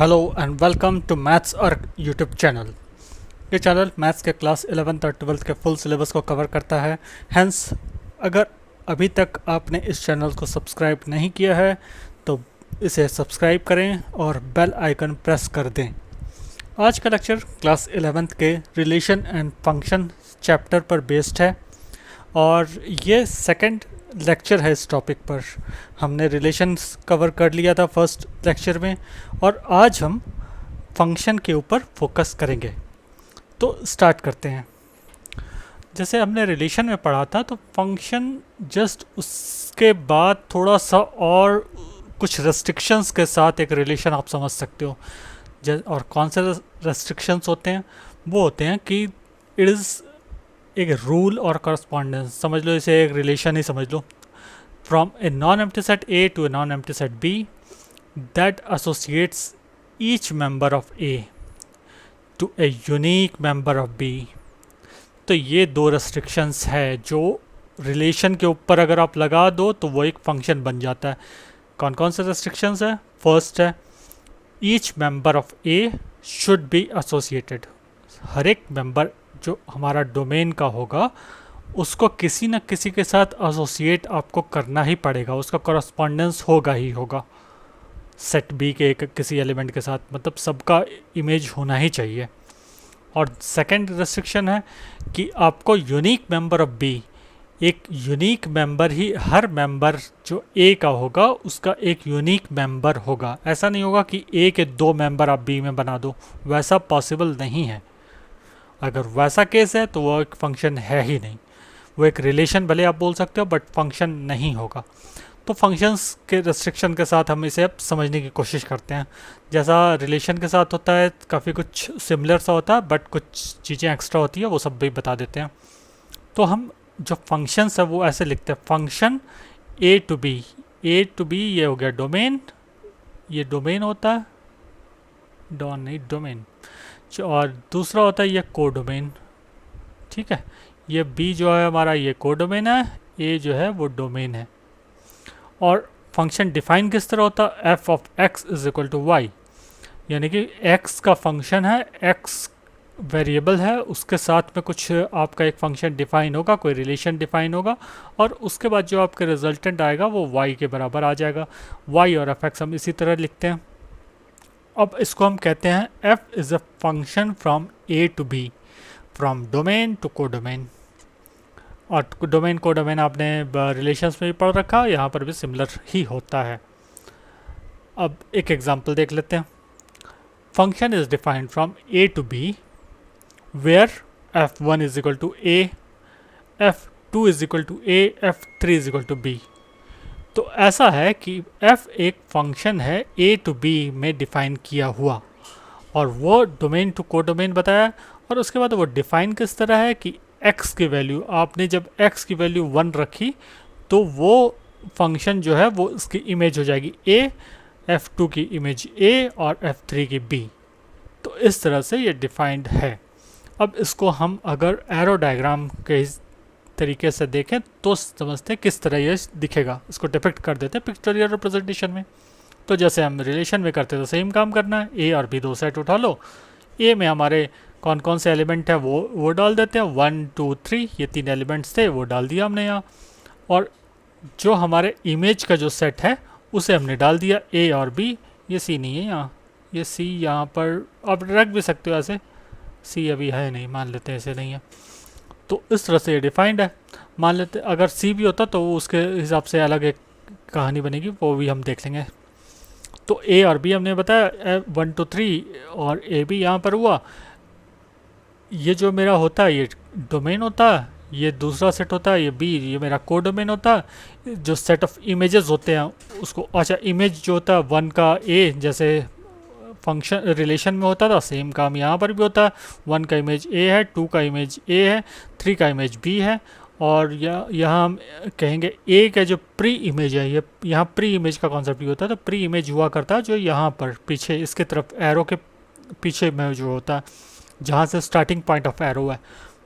Hello and welcome to maths अर्क YouTube channel. ये channel maths के क्लास 11th और 12th के फुल सिलेबस को कवर करता है। हैंस अगर अभी तक आपने इस चैनल को सब्सक्राइब नहीं किया है तो इसे सब्सक्राइब करें और बेल आइकन प्रेस कर दें। आज का लेक्चर क्लास 11th के रिलेशन एंड फंक्शन चैप्टर पर बेस्ड है और ये सेकंड लेक्चर है इस टॉपिक पर। हमने रिलेशंस कवर कर लिया था फर्स्ट लेक्चर में और आज हम फंक्शन के ऊपर फोकस करेंगे। तो स्टार्ट करते हैं। जैसे हमने रिलेशन में पढ़ा था तो फंक्शन जस्ट उसके बाद थोड़ा सा और कुछ रेस्ट्रिक्शंस के साथ एक रिलेशन आप समझ सकते हो। और कौन से रेस्ट्रिक्शंस होते हैं? वो होते हैं कि इट इज़ एक रूल और करस्पॉन्डेंस समझ लो, इसे एक रिलेशन ही समझ लो। From a non empty set A to a non empty set B that associates each member of A to a unique member of B. तो ये दो रेस्ट्रिक्शंस है जो रिलेशन के ऊपर अगर आप लगा दो तो वो एक फंक्शन बन जाता है। कौन कौन से रेस्ट्रिक्शंस है? फर्स्ट है each member of A should be associated. हर एक मेंबर जो हमारा डोमेन का होगा उसको किसी न किसी के साथ एसोसिएट आपको करना ही पड़ेगा, उसका करस्पॉन्डेंस होगा ही होगा सेट बी के एक किसी एलिमेंट के साथ, मतलब सबका इमेज होना ही चाहिए। और सेकंड रेस्ट्रिक्शन है कि आपको यूनिक मेंबर ऑफ बी, एक यूनिक मेंबर ही हर मेंबर जो ए का होगा उसका एक यूनिक मेंबर होगा। ऐसा नहीं होगा कि ए के दो मेंबर आप बी में बना दो, वैसा पॉसिबल नहीं है। अगर वैसा केस है तो वो एक फंक्शन है ही नहीं, वो एक रिलेशन भले आप बोल सकते हो बट फंक्शन नहीं होगा। तो फंक्शंस के रेस्ट्रिक्शन के साथ हम इसे अब समझने की कोशिश करते हैं। जैसा रिलेशन के साथ होता है काफ़ी कुछ सिमिलर सा होता है बट कुछ चीज़ें एक्स्ट्रा होती है, वो सब भी बता देते हैं। तो हम जो फंक्शंस है वो ऐसे लिखते हैं, function A to B. A to B ये हो गया डोमेन, ये डोमेन होता है, डोमेन। और दूसरा होता है ये कोडोमेन, ठीक है। ये बी जो है हमारा ये कोडोमेन है, ए जो है वो डोमेन है। और फंक्शन डिफाइन किस तरह होता है? F of X is equal to Y, यानी कि एक्स का फंक्शन है, एक्स वेरिएबल है, उसके साथ में कुछ आपका एक फंक्शन डिफाइन होगा, कोई रिलेशन डिफाइन होगा और उसके बाद जो आपका रिजल्टेंट आएगा वो वाई के बराबर आ जाएगा। वाई और एफ एक्स हम इसी तरह लिखते हैं। अब इसको हम कहते हैं F is a function from A to B, from domain to codomain. और डोमेन कोडोमेन आपने रिलेशंस में भी पढ़ रखा, यहाँ पर भी सिमिलर ही होता है। अब एक एग्जांपल देख लेते हैं। Function is defined from A to B where f1 is equal to A, f2 is equal to A, f3 is equal to B. तो ऐसा है कि f एक फंक्शन है ए टू बी में डिफाइन किया हुआ और वो डोमेन टू कोडोमेन बताया। और उसके बाद वो डिफाइन किस तरह है कि x की वैल्यू, आपने जब x की वैल्यू 1 रखी तो वो फंक्शन जो है वो इसकी इमेज हो जाएगी a, f2 की इमेज a और f3 की b। तो इस तरह से ये डिफाइंड है। अब इसको हम अगर एरो डायग्राम के इस तरीके से देखें तो समझते हैं किस तरह ये दिखेगा। इसको डिपिक्ट कर देते हैं पिक्चोरियल रिप्रेजेंटेशन में। तो जैसे हम रिलेशन में करते हैं तो सेम काम करना है। ए और बी दो सेट उठा लो, ए में हमारे कौन कौन से एलिमेंट है वो डाल देते हैं, 1 2 3 ये 3 एलिमेंट्स थे वो डाल दिया हमने यहाँ। और जो हमारे इमेज का जो सेट है उसे हमने डाल दिया ए और बी। ये सी नहीं है यहाँ, ये सी यहाँ पर आप रख भी सकते हो ऐसे, सी अभी है नहीं, मान लेते हैं ऐसे नहीं है। तो इस तरह से ये डिफाइंड है। मान लेते अगर सी भी होता तो उसके हिसाब से अलग एक कहानी बनेगी, वो भी हम देख लेंगे। तो ए और बी हमने बताया 1 2 3 और ए बी यहाँ पर हुआ। ये जो मेरा होता है ये डोमेन होता है, ये दूसरा सेट होता है ये बी, ये मेरा कोडोमेन होता है। जो सेट ऑफ इमेजेस होते हैं उसको, अच्छा इमेज जो होता है 1 का ए जैसे फंक्शन रिलेशन में होता था सेम काम यहाँ पर भी होता है। 1 का इमेज ए है, 2 का इमेज ए है, 3 का इमेज बी है। और यहाँ हम कहेंगे ए का जो प्री इमेज है, ये यहाँ प्री इमेज का कॉन्सेप्ट होता है। तो प्री इमेज हुआ करता है जो यहाँ पर पीछे इसके तरफ एरो के पीछे में जो होता है, जहाँ से स्टार्टिंग पॉइंट ऑफ एरो है,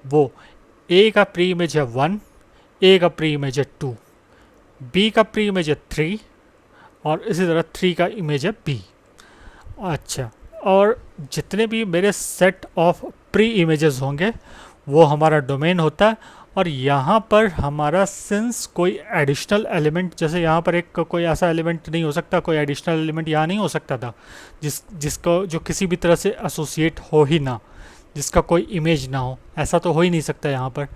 वो ए का प्री इमेज है 1, ए का प्री इमेज है 2, बी का प्री इमेज है 3 और इसी तरह 3 का इमेज है बी। अच्छा, और जितने भी मेरे सेट ऑफ प्री इमेजेस होंगे वो हमारा डोमेन होता है। और यहाँ पर हमारा सिंस कोई एडिशनल एलिमेंट, जैसे यहाँ पर एक कोई ऐसा एलिमेंट नहीं हो सकता, कोई एडिशनल एलिमेंट यहाँ नहीं हो सकता था जिसको जो किसी भी तरह से एसोसिएट हो ही ना, जिसका कोई इमेज ना हो, ऐसा तो हो ही नहीं सकता यहाँ पर।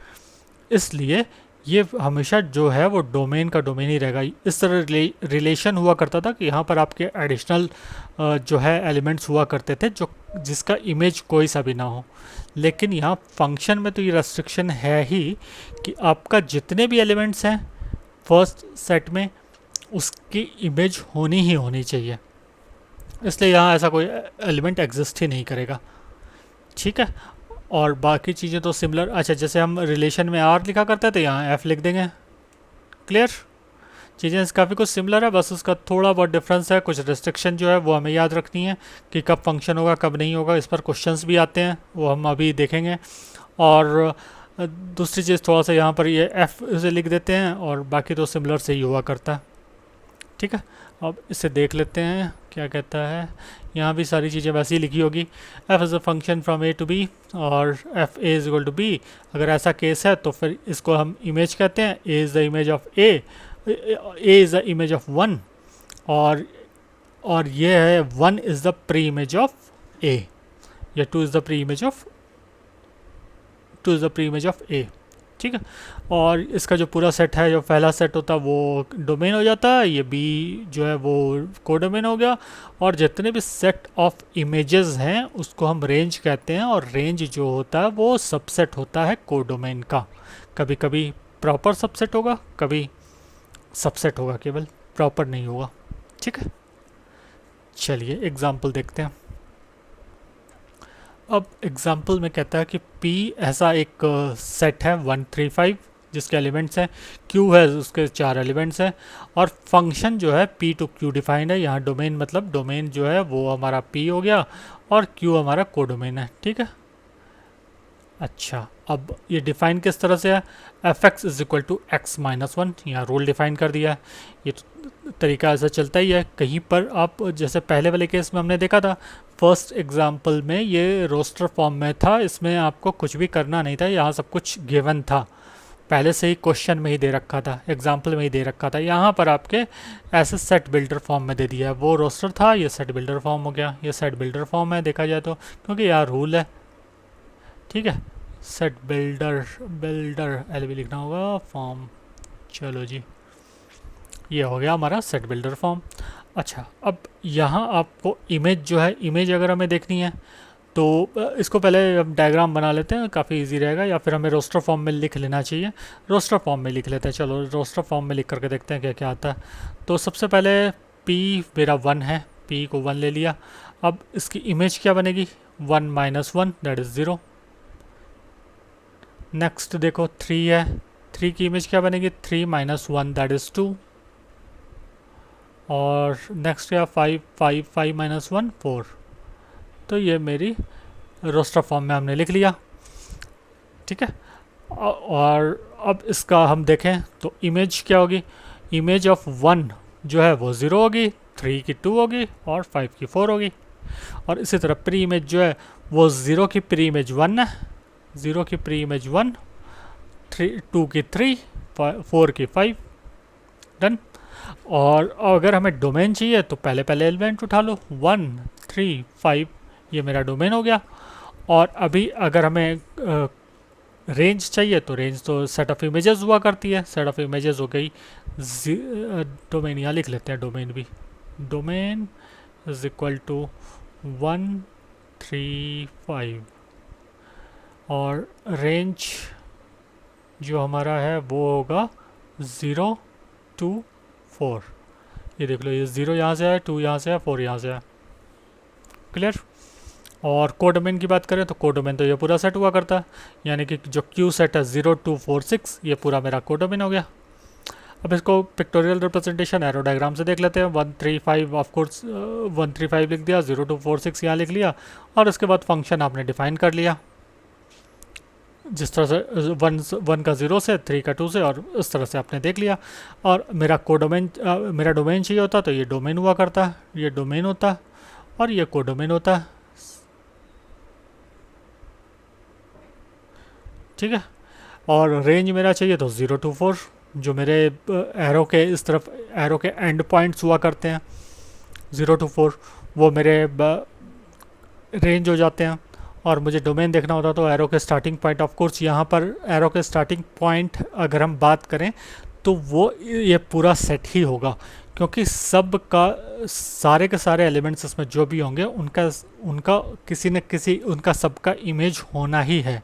इसलिए ये हमेशा जो है वो डोमेन का डोमेन ही रहेगा। इस तरह रिलेशन हुआ करता था कि यहाँ पर आपके एडिशनल जो है एलिमेंट्स हुआ करते थे जो जिसका इमेज कोई सा भी ना हो। लेकिन यहाँ फंक्शन में तो ये रेस्ट्रिक्शन है ही कि आपका जितने भी एलिमेंट्स हैं फर्स्ट सेट में उसकी इमेज होनी ही होनी चाहिए। इसलिए यहाँ ऐसा कोई एलिमेंट एग्जिस्ट ही नहीं करेगा। ठीक है, और बाकी चीज़ें तो सिमिलर। अच्छा, जैसे हम रिलेशन में आर लिखा करते थे यहाँ एफ लिख देंगे। क्लियर, चीज़ें काफ़ी कुछ सिमिलर है, बस उसका थोड़ा बहुत डिफरेंस है। कुछ रिस्ट्रिक्शन जो है वो हमें याद रखनी है कि कब फंक्शन होगा कब नहीं होगा। इस पर क्वेश्चंस भी आते हैं, वो हम अभी देखेंगे। और दूसरी चीज़ थोड़ा सा यहाँ पर ये एफ से लिख देते हैं और बाकी तो सिमिलर से ही हुआ करता है। ठीक है, अब इसे देख लेते हैं क्या कहता है। यहाँ भी सारी चीज़ें वैसी ही लिखी होगी। F is a function from A to B और F A is equal to B. अगर ऐसा केस है तो फिर इसको हम इमेज कहते हैं। A is the image of A is the image of one, और ये है one is the pre image of A, या two is the pre image of A. ठीक है, और इसका जो पूरा सेट है, जो पहला सेट होता है वो डोमेन हो जाता है, ये बी जो है वो कोडोमेन हो गया। और जितने भी सेट ऑफ इमेजेस हैं उसको हम रेंज कहते हैं, और रेंज जो होता है वो सबसेट होता है कोडोमेन का। कभी कभी प्रॉपर सबसेट होगा, कभी सबसेट होगा, केवल प्रॉपर नहीं होगा। ठीक है, चलिए एग्जाम्पल देखते हैं। अब एग्जाम्पल में कहता है कि P ऐसा एक सेट है 135 जिसके एलिमेंट्स हैं, Q है उसके 4 एलिमेंट्स हैं, और फंक्शन जो है P टू Q डिफाइंड है। यहाँ डोमेन मतलब डोमेन जो है वो हमारा P हो गया और Q हमारा कोडोमेन है। ठीक है, अच्छा, अब ये डिफाइन किस तरह से है। F x is equal to x minus one, यहाँ रूल डिफाइन कर दिया है। ये तो तरीका ऐसा चलता ही है। कहीं पर आप जैसे पहले वाले केस में हमने देखा था, फर्स्ट एग्जांपल में ये रोस्टर फॉर्म में था, इसमें आपको कुछ भी करना नहीं था, यहाँ सब कुछ गिवन था, पहले से ही क्वेश्चन में ही दे रखा था, एग्जाम्पल में ही दे रखा था। यहाँ पर आपके ऐसे सेट बिल्डर फॉर्म में दे दिया है। वो रोस्टर था, ये सेट बिल्डर फॉर्म हो गया। ये सेट बिल्डर फॉर्म है देखा जाए तो, क्योंकि यहाँ रूल है। ठीक है, सेट बिल्डर एल भी लिखना होगा, फॉर्म। चलो जी, ये हो गया हमारा सेट बिल्डर फॉर्म। अच्छा, अब यहाँ आपको इमेज जो है, इमेज अगर हमें देखनी है तो इसको पहले हम डायग्राम बना लेते हैं, काफ़ी इजी रहेगा, या फिर हमें रोस्टर फॉर्म में लिख लेना चाहिए। रोस्टर फॉर्म में लिख लेते हैं। चलो रोस्टर फॉर्म में लिख करके देखते हैं क्या क्या आता है। तो सबसे पहले P मेरा 1 है, P को 1 ले लिया। अब इसकी इमेज क्या बनेगी, 1 माइनस 1 दैट इज़ 0। नेक्स्ट देखो 3 है, 3 की इमेज क्या बनेगी, 3 माइनस 1 दैट इज़ 2। और नेक्स्ट क्या 5 माइनस 1 4। तो ये मेरी रोस्टर फॉर्म में हमने लिख लिया। ठीक है, और अब इसका हम देखें तो इमेज क्या होगी, इमेज ऑफ 1 जो है वो 0 होगी, 3 की 2 होगी और 5 की 4 होगी। और इसी तरह प्री इमेज जो है वो 0 की प्री इमेज 1 है, 0 की प्री इमेज 1, 2 की 3, 4 की 5। डन। और अगर हमें डोमेन चाहिए तो पहले एलिमेंट उठा लो, 1 3 5, ये मेरा डोमेन हो गया। और अभी अगर हमें रेंज चाहिए तो रेंज तो सेट ऑफ इमेजेस हुआ करती है, सेट ऑफ इमेजेस हो गई। डोमेन यहाँ लिख लेते हैं, डोमेन भी, डोमेन इज इक्वल टू 1 3 5, और रेंज जो हमारा है वो होगा 0 2 4। ये देख लो, ये 0 यहाँ से है, 2 यहाँ से है, 4 यहाँ से है। क्लियर। और कोडोमेन की बात करें तो कोडोमेन तो ये पूरा सेट हुआ करता है, यानी कि जो क्यू सेट है 0 2 4 6, ये पूरा मेरा कोडोमेन हो गया। अब इसको पिक्टोरियल रिप्रेजेंटेशन एरो डायग्राम से देख लेते हैं। 1 3 5 ऑफ कोर्स 1 3 5 लिख दिया, 0 2 4 6 यहाँ लिख लिया, और उसके बाद फंक्शन आपने डिफाइन कर लिया जिस तरह से 1 का 0 से, 3 का 2 से, और इस तरह से आपने देख लिया। और मेरा कोडोमेन मेरा डोमेन चाहिए होता तो ये डोमेन हुआ करता, ये डोमेन होता। और ये कोडोमेन होता है, ठीक है। और रेंज मेरा चाहिए तो 0 to 4, जो मेरे एरो के इस तरफ एरो के एंड पॉइंट्स हुआ करते हैं 0 to 4, वो मेरे रेंज हो जाते हैं। और मुझे डोमेन देखना होता तो एरो के स्टार्टिंग पॉइंट, ऑफ कोर्स यहाँ पर एरो के स्टार्टिंग पॉइंट अगर हम बात करें तो वो ये पूरा सेट ही होगा, क्योंकि सब का सारे के सारे एलिमेंट्स इसमें जो भी होंगे उनका उनका किसी न किसी उनका सबका इमेज होना ही है।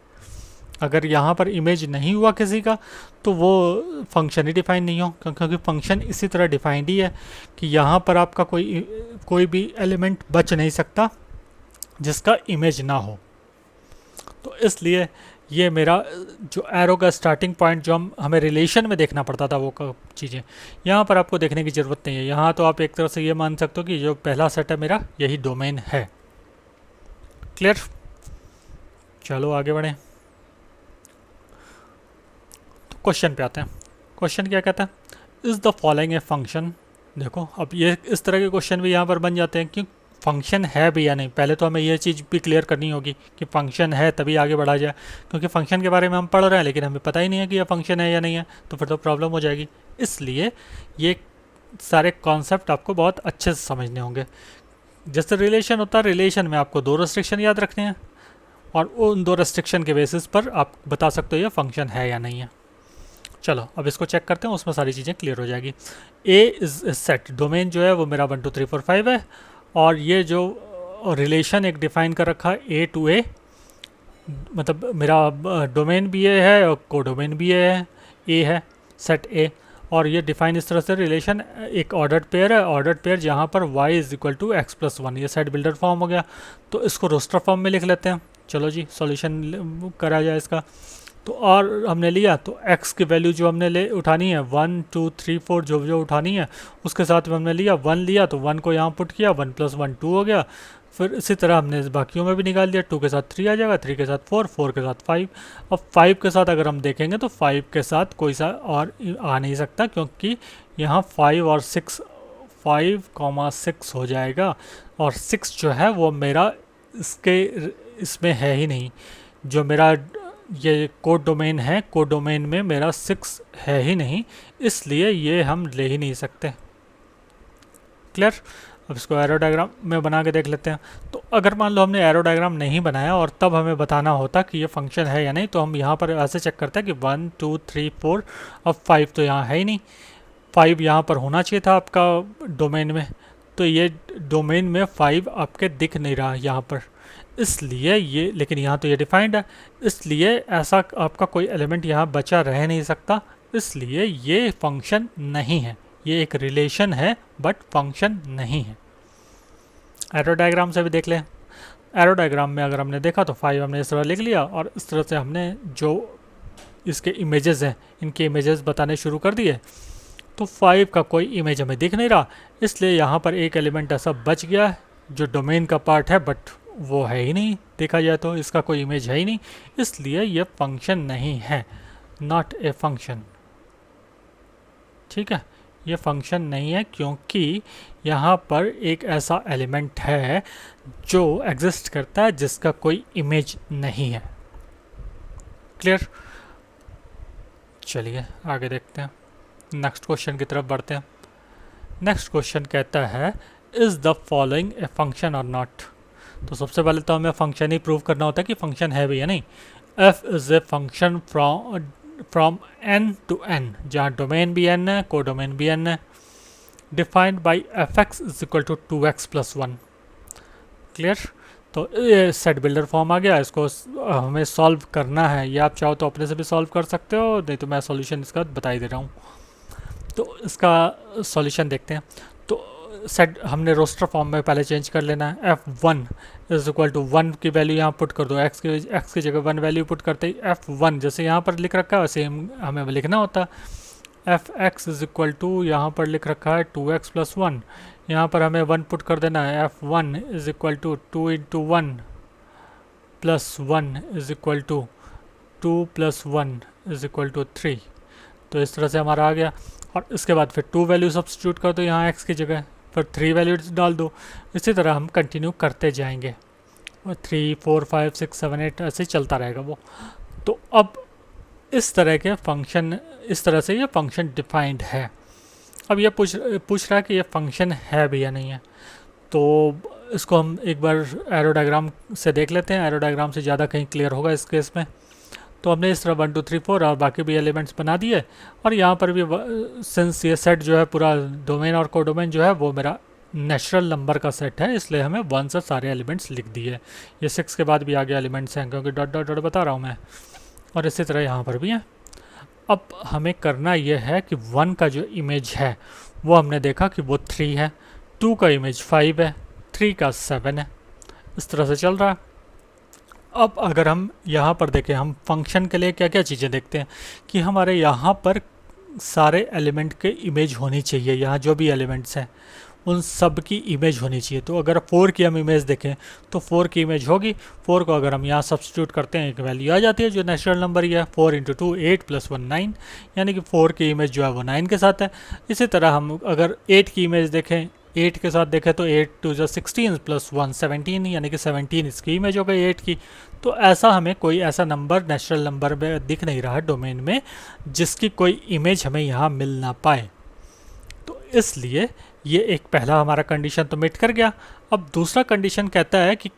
अगर यहाँ पर इमेज नहीं हुआ किसी का तो वो फंक्शन ही डिफाइन नहीं हो, क्योंकि फंक्शन इसी तरह डिफाइंड ही है कि यहाँ पर आपका कोई भी एलिमेंट बच नहीं सकता जिसका इमेज ना हो। तो इसलिए ये मेरा जो एरो का स्टार्टिंग पॉइंट जो हमें रिलेशन में देखना पड़ता था वो चीज़ें यहाँ पर आपको देखने की ज़रूरत नहीं है। यहाँ तो आप एक तरह से ये मान सकते हो कि जो पहला सेट है मेरा यही डोमेन है। क्लियर? चलो आगे बढ़ें, तो क्वेश्चन पे आते हैं। क्वेश्चन क्या कहता है, is the following a function. देखो अब ये इस तरह के क्वेश्चन भी यहाँ पर बन जाते हैं कि फंक्शन है भी या नहीं। पहले तो हमें ये चीज़ भी क्लियर करनी होगी कि फंक्शन है तभी आगे बढ़ा जाए, क्योंकि फंक्शन के बारे में हम पढ़ रहे हैं लेकिन हमें पता ही नहीं है कि यह फंक्शन है या नहीं है, तो फिर तो प्रॉब्लम हो जाएगी। इसलिए ये सारे कॉन्सेप्ट आपको बहुत अच्छे से समझने होंगे। जैसे रिलेशन होता है, रिलेशन में आपको 2 रेस्ट्रिक्शन याद रखने हैं और उन 2 रेस्ट्रिक्शन के बेसिस पर आप बता सकते हो ये फंक्शन है या नहीं है। चलो अब इसको चेक करते हैं, उसमें सारी चीज़ें क्लियर हो जाएगी। ए इज सेट, डोमेन जो है वो मेरा 1 2 3 4 5 है, और ये जो रिलेशन एक डिफाइन कर रखा है ए टू ए, मतलब मेरा डोमेन भी ए है और कोडोमेन भी ए है सेट ए। और ये डिफाइन इस तरह से रिलेशन एक ऑर्डर्ड पेयर है, ऑर्डर्ड पेयर जहाँ पर y is equal to X plus 1, ये सेट बिल्डर फॉर्म हो गया। तो इसको रोस्टर फॉर्म में लिख लेते हैं। चलो जी सॉल्यूशन करा जाए इसका। तो और हमने लिया तो x की वैल्यू जो हमने ले उठानी है 1 2 3 4 जो उठानी है उसके साथ में हमने लिया 1 लिया, तो 1 को यहाँ पुट किया, 1 + 1 2 हो गया। फिर इसी तरह हमने बाकियों में भी निकाल दिया, 2 के साथ 3 आ जाएगा, 3 के साथ 4, 4 के साथ 5। अब 5 के साथ अगर हम देखेंगे तो 5 के साथ कोई सा और आ नहीं सकता, क्योंकि यहाँ 5 और 6 5,6 हो जाएगा, और 6 जो है वो मेरा इसमें है ही नहीं। जो मेरा ये कोड डोमेन है, कोड डोमेन में मेरा 6 है ही नहीं, इसलिए ये हम ले ही नहीं सकते। क्लियर? अब इसको एरो डायग्राम में बना के देख लेते हैं। तो अगर मान लो हमने एरो डायग्राम नहीं बनाया और तब हमें बताना होता कि ये फंक्शन है या नहीं, तो हम यहाँ पर ऐसे चेक करते हैं कि 1 2 3 4, अब 5 तो यहाँ है ही नहीं, 5 यहाँ पर होना चाहिए था आपका डोमेन में, तो ये डोमेन में 5 आपके दिख नहीं रहा यहाँ पर, इसलिए ये, लेकिन यहाँ तो ये डिफाइंड है, इसलिए ऐसा आपका कोई एलिमेंट यहाँ बचा रह नहीं सकता, इसलिए ये फंक्शन नहीं है। ये एक रिलेशन है बट फंक्शन नहीं है। एरो डायग्राम से भी देख लें। एरो डायग्राम में अगर हमने देखा तो 5 हमने इस तरह लिख लिया, और इस तरह से हमने जो इसके इमेजेस हैं इनके इमेजेस बताने शुरू कर दिए। तो 5 का कोई इमेज हमें दिख नहीं रहा, इसलिए यहाँ पर एक एलिमेंट ऐसा बच गया है जो डोमेन का पार्ट है बट वो है ही नहीं, देखा जाए तो इसका कोई इमेज है ही नहीं, इसलिए ये फंक्शन नहीं है, नॉट ए फंक्शन। ठीक है, ये फंक्शन नहीं है क्योंकि यहाँ पर एक ऐसा एलिमेंट है जो एग्जिस्ट करता है जिसका कोई इमेज नहीं है। क्लियर? चलिए आगे देखते हैं, नेक्स्ट क्वेश्चन की तरफ बढ़ते हैं। नेक्स्ट क्वेश्चन कहता है is the following a function और नॉट। तो सबसे पहले तो हमें फंक्शन ही प्रूव करना होता है कि फंक्शन है भी या नहीं। f is a function from n to n, जहाँ डोमेन भी n है, कोडोमेन भी n है, defined by fx is equal to 2x + 1। Clear? तो ये सेट बिल्डर फॉर्म आ गया, इसको हमें सॉल्व करना है, या आप चाहो तो अपने से भी सॉल्व कर सकते हो, नहीं तो मैं सॉल्यूशन इसका बता ही दे रहा हूँ। तो इसका सॉल्यूशन देखते हैं। तो सेट हमने रोस्टर फॉर्म में पहले चेंज कर लेना है। f1 इज इक्वल टू 1 की वैल्यू यहाँ पुट कर दो, x की जगह 1 वैल्यू पुट करते ही f1 जैसे यहाँ पर लिख रखा है वैसे हमें लिखना होता है। fx इज इक्वल टू यहाँ पर लिख रखा है 2x + 1, यहाँ पर हमें 1 पुट कर देना है। f1 is equal to 2 × 1 + 1 is equal to 2 + 1 is equal to 3। तो इस तरह से हमारा आ गया, और इसके बाद फिर 2 वैल्यू सब्स्टिट्यूट कर दो यहाँ x की जगह, पर 3 वैल्यूज डाल दो। इसी तरह हम कंटिन्यू करते जाएंगे, 3 4 5 6 7 8 ऐसे ही चलता रहेगा वो। तो अब इस तरह के फंक्शन, इस तरह से ये फंक्शन डिफाइंड है। अब ये पूछ रहा है कि ये फंक्शन है भी या नहीं है। तो इसको हम एक बार एरो डायग्राम से देख लेते हैं, एरो डायग्राम से ज़्यादा कहीं क्लियर होगा इस केस में। तो हमने इस तरह 1 2 3 4 और बाकी भी एलिमेंट्स बना दिए, और यहाँ पर भी सिंस ये सेट जो है पूरा डोमेन और कोडोमेन जो है वो मेरा नेचुरल नंबर का सेट है, इसलिए हमें 1 से सारे एलिमेंट्स लिख दिए। ये 6 के बाद भी आगे एलिमेंट्स हैं क्योंकि डॉट डॉट डॉट बता रहा हूँ मैं, और इसी तरह यहाँ पर भी है। अब हमें करना यह है कि 1 का जो इमेज है वो हमने देखा कि वो 3 है, 2 का इमेज 5 है, 3 का 7 है, इस तरह से चल रहा है। अब अगर हम यहाँ पर देखें, हम फंक्शन के लिए क्या क्या चीज़ें देखते हैं कि हमारे यहाँ पर सारे एलिमेंट के इमेज होनी चाहिए, यहाँ जो भी एलिमेंट्स हैं उन सब की इमेज होनी चाहिए। तो अगर 4 की हम इमेज देखें तो 4 की इमेज होगी, 4 को अगर हम यहाँ सब्स्टिट्यूट करते हैं एक वैल्यू आ जाती है जो नेचुरल नंबर ही है, 4 × 2 8 + 1 9, यानी कि 4 की इमेज जो है वो 9 के साथ है। इसी तरह हम अगर 8 की इमेज देखें, 8 के साथ देखें तो 8 × 2 16 + 1 17, यानी कि 17 इसकी इमेज हो गई 8 की। तो ऐसा हमें कोई ऐसा नंबर नेचुरल नंबर में दिख नहीं रहा है डोमेन में जिसकी कोई इमेज हमें यहाँ मिल ना पाए। तो इसलिए ये एक पहला हमारा कंडीशन तो मीट कर गया। अब दूसरा कंडीशन कहता है कि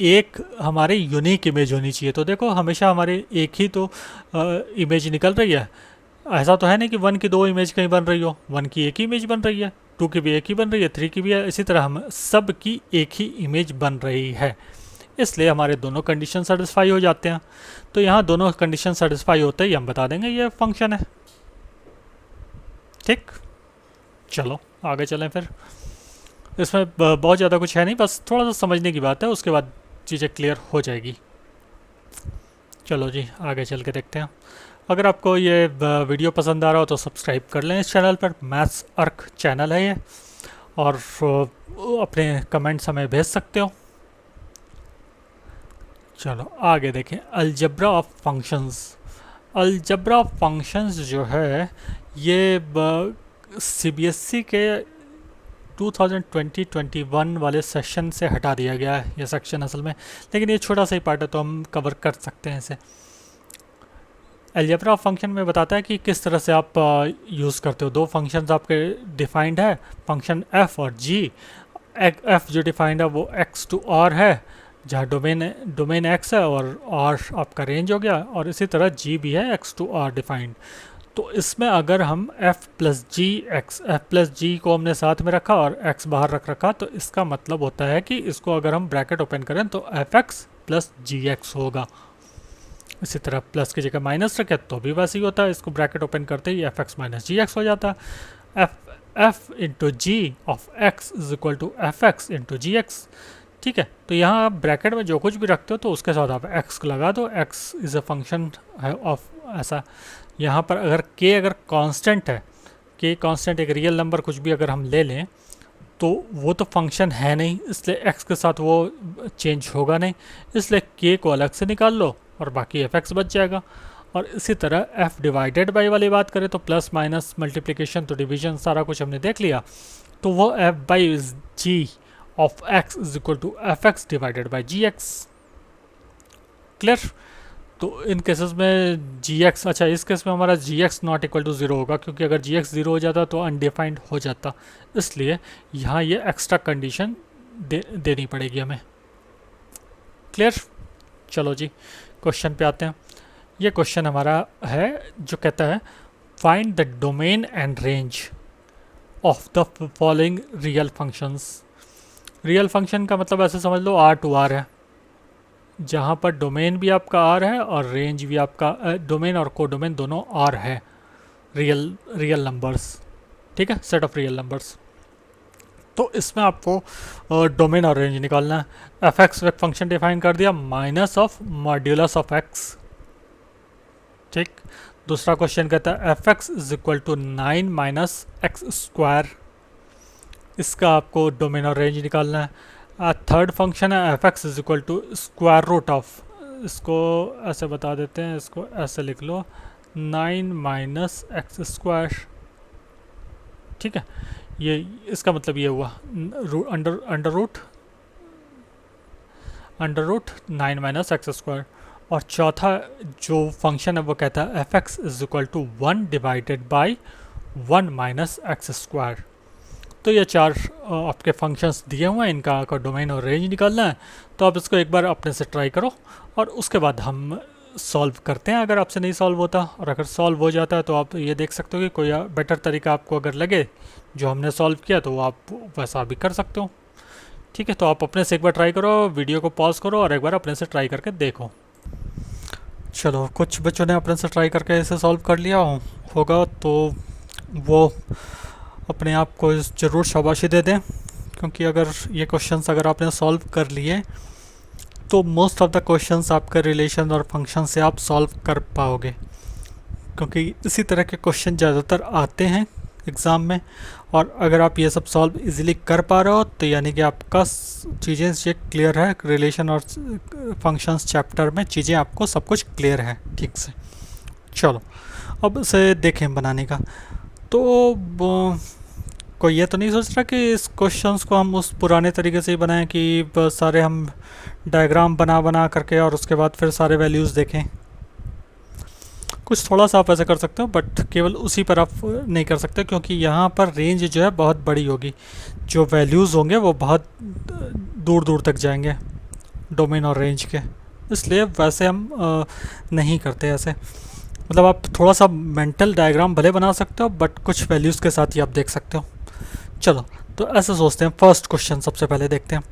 एक हमारे यूनिक इमेज होनी चाहिए। तो देखो हमेशा हमारे एक ही तो इमेज निकल रही है, ऐसा तो है नहीं कि 1 की 2 इमेज कहीं बन रही हो, 1 की एक ही इमेज बन रही है, 2 की भी एक ही बन रही है, 3 की भी है। इसी तरह हम सब की एक ही इमेज बन रही है, इसलिए हमारे दोनों कंडीशन सेटिस्फाई हो जाते हैं। तो यहाँ दोनों कंडीशन सेटिस्फाई होते ही हम बता देंगे ये फंक्शन है। ठीक, चलो आगे चलें फिर। इसमें बहुत ज़्यादा कुछ है नहीं, बस थोड़ा सा समझने की बात है, उसके बाद चीज़ें क्लियर हो जाएगी। चलो जी आगे चल के देखते हैं। अगर आपको ये वीडियो पसंद आ रहा हो तो सब्सक्राइब कर लें इस चैनल पर, मैथ्स अर्क चैनल है ये, और अपने कमेंट्स हमें भेज सकते हो। चलो आगे देखें, algebra of functions. Algebra of functions जो है ये CBSE के 2020-21 वाले सेशन से हटा दिया गया है ये सेक्शन असल में, लेकिन ये छोटा सा ही पार्ट है तो हम कवर कर सकते हैं इसे। अलजेब्रा ऑफ फंक्शन में बताता है कि किस तरह से आप यूज़ करते हो। 2 फंक्शंस आपके डिफाइंड है, फंक्शन f और g। f जो डिफाइंड है वो x to r है, जहाँ डोमेन x है और r आपका रेंज हो गया, और इसी तरह g भी है x to r डिफाइंड। तो इसमें अगर हम f प्लस g को हमने साथ में रखा और x बाहर रख रखा, तो इसका मतलब होता है कि इसको अगर हम ब्रैकेट ओपन करें तो fx प्लस gx होगा। इसी तरह प्लस की जगह माइनस रखें तो भी वैसे ही होता है, इसको ब्रैकेट ओपन करते ही fx माइनस gx हो जाता है। f into G of x is equal to fx into gx। ठीक है, तो यहाँ आप ब्रैकेट में जो कुछ भी रखते हो तो उसके साथ आप x लगा दो, x इज़ अ फंक्शन है ऑफ ऐसा। यहाँ पर अगर अगर कांस्टेंट है, कांस्टेंट एक रियल नंबर कुछ भी अगर हम ले लें तो वो तो फंक्शन है नहीं, इसलिए x के साथ वो चेंज होगा नहीं, इसलिए k को अलग से निकाल लो और बाकी fx बच जाएगा। और इसी तरह f डिवाइडेड बाई वाली बात करें तो प्लस माइनस मल्टीप्लिकेशन तो डिवीजन सारा कुछ हमने देख लिया, तो वो f by g of x is equal to fx divided by gx। Clear? तो इन केसेस में gx, अच्छा इस केस में हमारा gx नॉट इक्वल टू 0 होगा, क्योंकि अगर gx 0 हो जाता तो अनडिफाइंड हो जाता, इसलिए यहाँ ये एक्स्ट्रा कंडीशन देनी पड़ेगी हमें। क्लियर? चलो जी क्वेश्चन पे आते हैं। ये क्वेश्चन हमारा है जो कहता है find the domain and range of the following real functions. Real function का मतलब ऐसे समझ लो R टू R है, जहाँ पर डोमेन भी आपका R है और रेंज भी आपका डोमेन और कोडोमेन दोनों R है, रियल नंबर्स। ठीक है, सेट ऑफ रियल नंबर्स। तो इसमें आपको डोमेन और रेंज निकालना है। fx एक फंक्शन डिफाइन कर दिया, minus of modulus of x। ठीक, दूसरा क्वेश्चन कहता है fx is equal to 9 minus x square. इसका आपको डोमेन और रेंज निकालना है। थर्ड फंक्शन है fx is equal to square root of, इसको ऐसे बता देते हैं, इसको ऐसे लिख लो 9 माइनस एक्स स्क्वायर। ठीक है, ये इसका मतलब ये हुआ under root 9 minus x square. और चौथा जो फंक्शन है वो कहता है F x is equal to 1 divided by 1 minus x square. तो ये चार आपके फंक्शंस दिए हुए हैं, इनका आपका डोमेन और रेंज निकालना है। तो आप इसको एक बार अपने से ट्राई करो और उसके बाद हम सॉल्व करते हैं अगर आपसे नहीं सॉल्व होता। और अगर सॉल्व हो जाता है तो आप ये देख सकते हो कि कोई बेटर तरीका आपको अगर लगे जो हमने सॉल्व किया तो वो आप वैसा भी कर सकते हो। ठीक है, तो आप अपने से एक बार ट्राई करो, वीडियो को पॉज करो और एक बार अपने से ट्राई करके देखो। चलो, कुछ बच्चों ने अपने से ट्राई करके इसे सॉल्व कर लिया होगा तो वो अपने आप को ज़रूर शाबाशी दे दें, क्योंकि अगर ये क्वेश्चंस अगर आपने सॉल्व कर लिए तो मोस्ट ऑफ द क्वेश्चंस आपके रिलेशन और फंक्शन से आप सॉल्व कर पाओगे, क्योंकि इसी तरह के क्वेश्चन ज़्यादातर आते हैं एग्ज़ाम में। और अगर आप ये सब सॉल्व इजीली कर पा रहे हो तो यानी कि आपका चीज़ें ये क्लियर है, रिलेशन और फंक्शंस चैप्टर में चीज़ें आपको सब कुछ क्लियर है ठीक से। चलो अब इसे देखें बनाने का। तो कोई ये तो नहीं सोच रहा कि इस क्वेश्चंस को हम उस पुराने तरीके से ही बनाएं कि सारे हम डायग्राम बना करके और उसके बाद फिर सारे वैल्यूज़ देखें। कुछ थोड़ा सा आप ऐसे कर सकते हो, बट केवल उसी पर आप नहीं कर सकते, क्योंकि यहाँ पर रेंज जो है बहुत बड़ी होगी। जो वैल्यूज़ होंगे वो बहुत दूर दूर तक जाएंगे डोमेन और रेंज के, इसलिए वैसे हम नहीं करते ऐसे। मतलब आप थोड़ा सा मेंटल डायग्राम भले बना सकते हो, बट कुछ वैल्यूज़ के साथ ही आप देख सकते हो। चलो, तो ऐसे सोचते हैं। फर्स्ट क्वेश्चन सबसे पहले देखते हैं,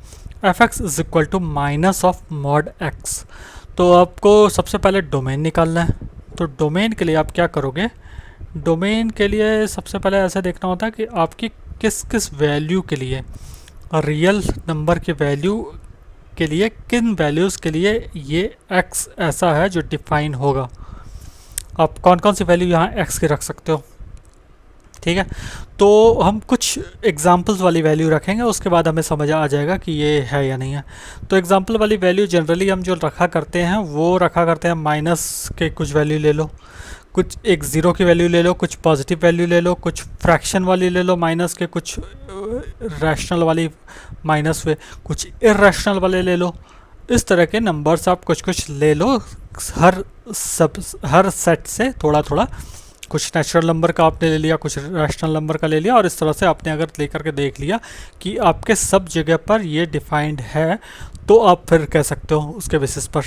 f x is equal to minus of mod x. तो आपको सबसे पहले डोमेन निकालना है। तो डोमेन के लिए आप क्या करोगे, डोमेन के लिए सबसे पहले ऐसा देखना होता है कि आपकी किस किस वैल्यू के लिए, रियल नंबर के वैल्यू के लिए, किन वैल्यूज़ के लिए ये x ऐसा है जो डिफाइन होगा। आप कौन कौन सी वैल्यू यहाँ x की रख सकते हो। ठीक है, तो हम कुछ एग्जांपल्स वाली वैल्यू रखेंगे, उसके बाद हमें समझ आ जाएगा कि ये है या नहीं है। तो एग्जांपल वाली वैल्यू जनरली हम जो रखा करते हैं वो रखा करते हैं माइनस के कुछ वैल्यू ले लो, कुछ एक ज़ीरो की वैल्यू ले लो, कुछ पॉजिटिव वैल्यू ले लो, कुछ फ्रैक्शन वाली ले लो माइनस के, कुछ रैशनल वाली माइनस वे, कुछ इर्रेशनल वाले ले लो। इस तरह के नंबर्स आप कुछ कुछ ले लो, हर सेट से थोड़ा थोड़ा। कुछ नेचुरल नंबर का आपने ले लिया, कुछ रैशनल नंबर का ले लिया, और इस तरह से आपने अगर ले करके देख लिया कि आपके सब जगह पर ये डिफाइंड है, तो आप फिर कह सकते हो उसके बेसिस पर।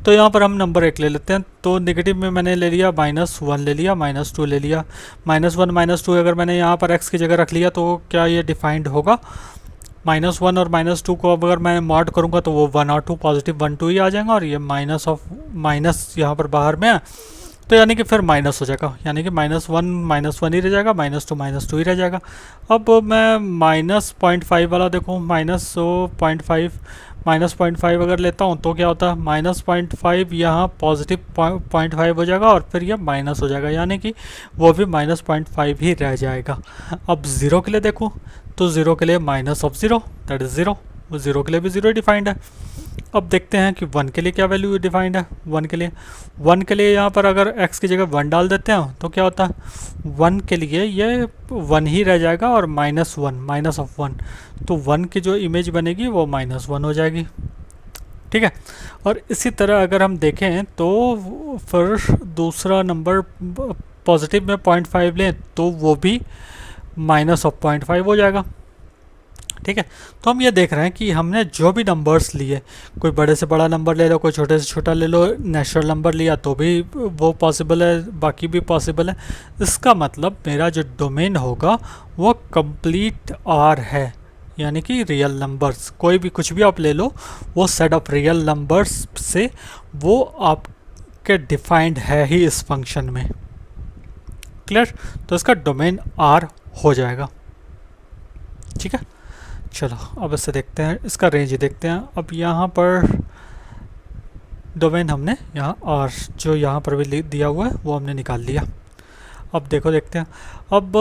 तो यहाँ पर हम नंबर 1 ले लेते हैं। तो नेगेटिव में मैंने ले लिया -1 ले लिया, -2 ले लिया। -1 -2 अगर मैंने यहाँ पर x की जगह रख लिया तो क्या ये डिफाइंड होगा? -1 और -2 को अगर मैं मॉड करूँगा तो वो 1 और 2 पॉजिटिव 1 2 ही आ जाएगा, और ये माइनस यहाँ पर बाहर में है, तो यानी कि फिर माइनस हो जाएगा, यानी कि -1 ही रह जाएगा, -2 ही रह जाएगा। अब मैं -0.5 वाला देखूँ, -0.5 अगर लेता हूँ तो क्या होता है, -0.5 यहाँ पॉजिटिव 0.5 हो जाएगा और फिर यह माइनस हो जाएगा, यानी कि वो भी -0.5 ही रह जाएगा। अब ज़ीरो के लिए देखूँ तो ज़ीरो के लिए -0 दैट इज़ 0, वो ज़ीरो के लिए भी 0 डिफाइंड है। अब देखते हैं कि 1 के लिए क्या वैल्यू डिफाइंड है। 1 के लिए यहाँ पर अगर x की जगह 1 डाल देते हैं तो क्या होता है, 1 के लिए ये 1 ही रह जाएगा और -1 तो 1 की जो इमेज बनेगी वो -1 हो जाएगी। ठीक है, और इसी तरह अगर हम देखें तो फिर दूसरा नंबर पॉजिटिव में 0.5 लें तो वो भी -0.5 हो जाएगा। ठीक है, तो हम ये देख रहे हैं कि हमने जो भी नंबर्स लिए, कोई बड़े से बड़ा नंबर ले लो, कोई छोटे से छोटा ले लो, नेचुरल नंबर लिया तो भी वो पॉसिबल है, बाकी भी पॉसिबल है। इसका मतलब मेरा जो डोमेन होगा वो कंप्लीट आर है, यानी कि रियल नंबर्स, कोई भी कुछ भी आप ले लो, वो सेट ऑफ रियल नंबर्स से वो आपके डिफाइंड है ही इस फंक्शन में। क्लियर? तो इसका डोमेन आर हो जाएगा। ठीक है, चलो अब इससे देखते हैं, इसका रेंज देखते हैं। अब यहाँ पर डोमेन हमने यहाँ और जो यहाँ पर भी दिया हुआ है वो हमने निकाल लिया। अब देखते हैं, अब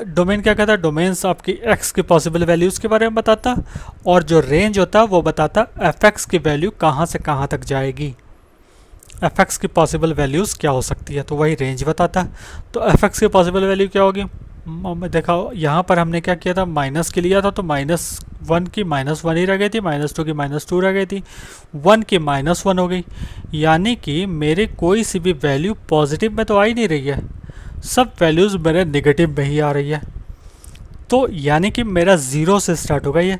डोमेन क्या कहता है, डोमेन्स आपकी x की पॉसिबल वैल्यूज़ के बारे में बताता है, और जो रेंज होता है वो बताता है f(x) की वैल्यू कहाँ से कहाँ तक जाएगी, f(x) की पॉसिबल वैल्यूज़ क्या हो सकती है, तो वही रेंज बताता है। तो f(x) की पॉसिबल वैल्यू क्या होगी, मैं देखा यहाँ पर हमने क्या किया था, माइनस के लिया था तो -1 की -1 ही रह गई थी, -2 की -2 रह गई थी, 1 की -1 हो गई। यानी कि मेरे कोई सी भी वैल्यू पॉजिटिव में तो आ ही नहीं रही है, सब वैल्यूज़ मेरे नेगेटिव में ही आ रही है। तो यानी कि मेरा ज़ीरो से स्टार्ट होगा ये,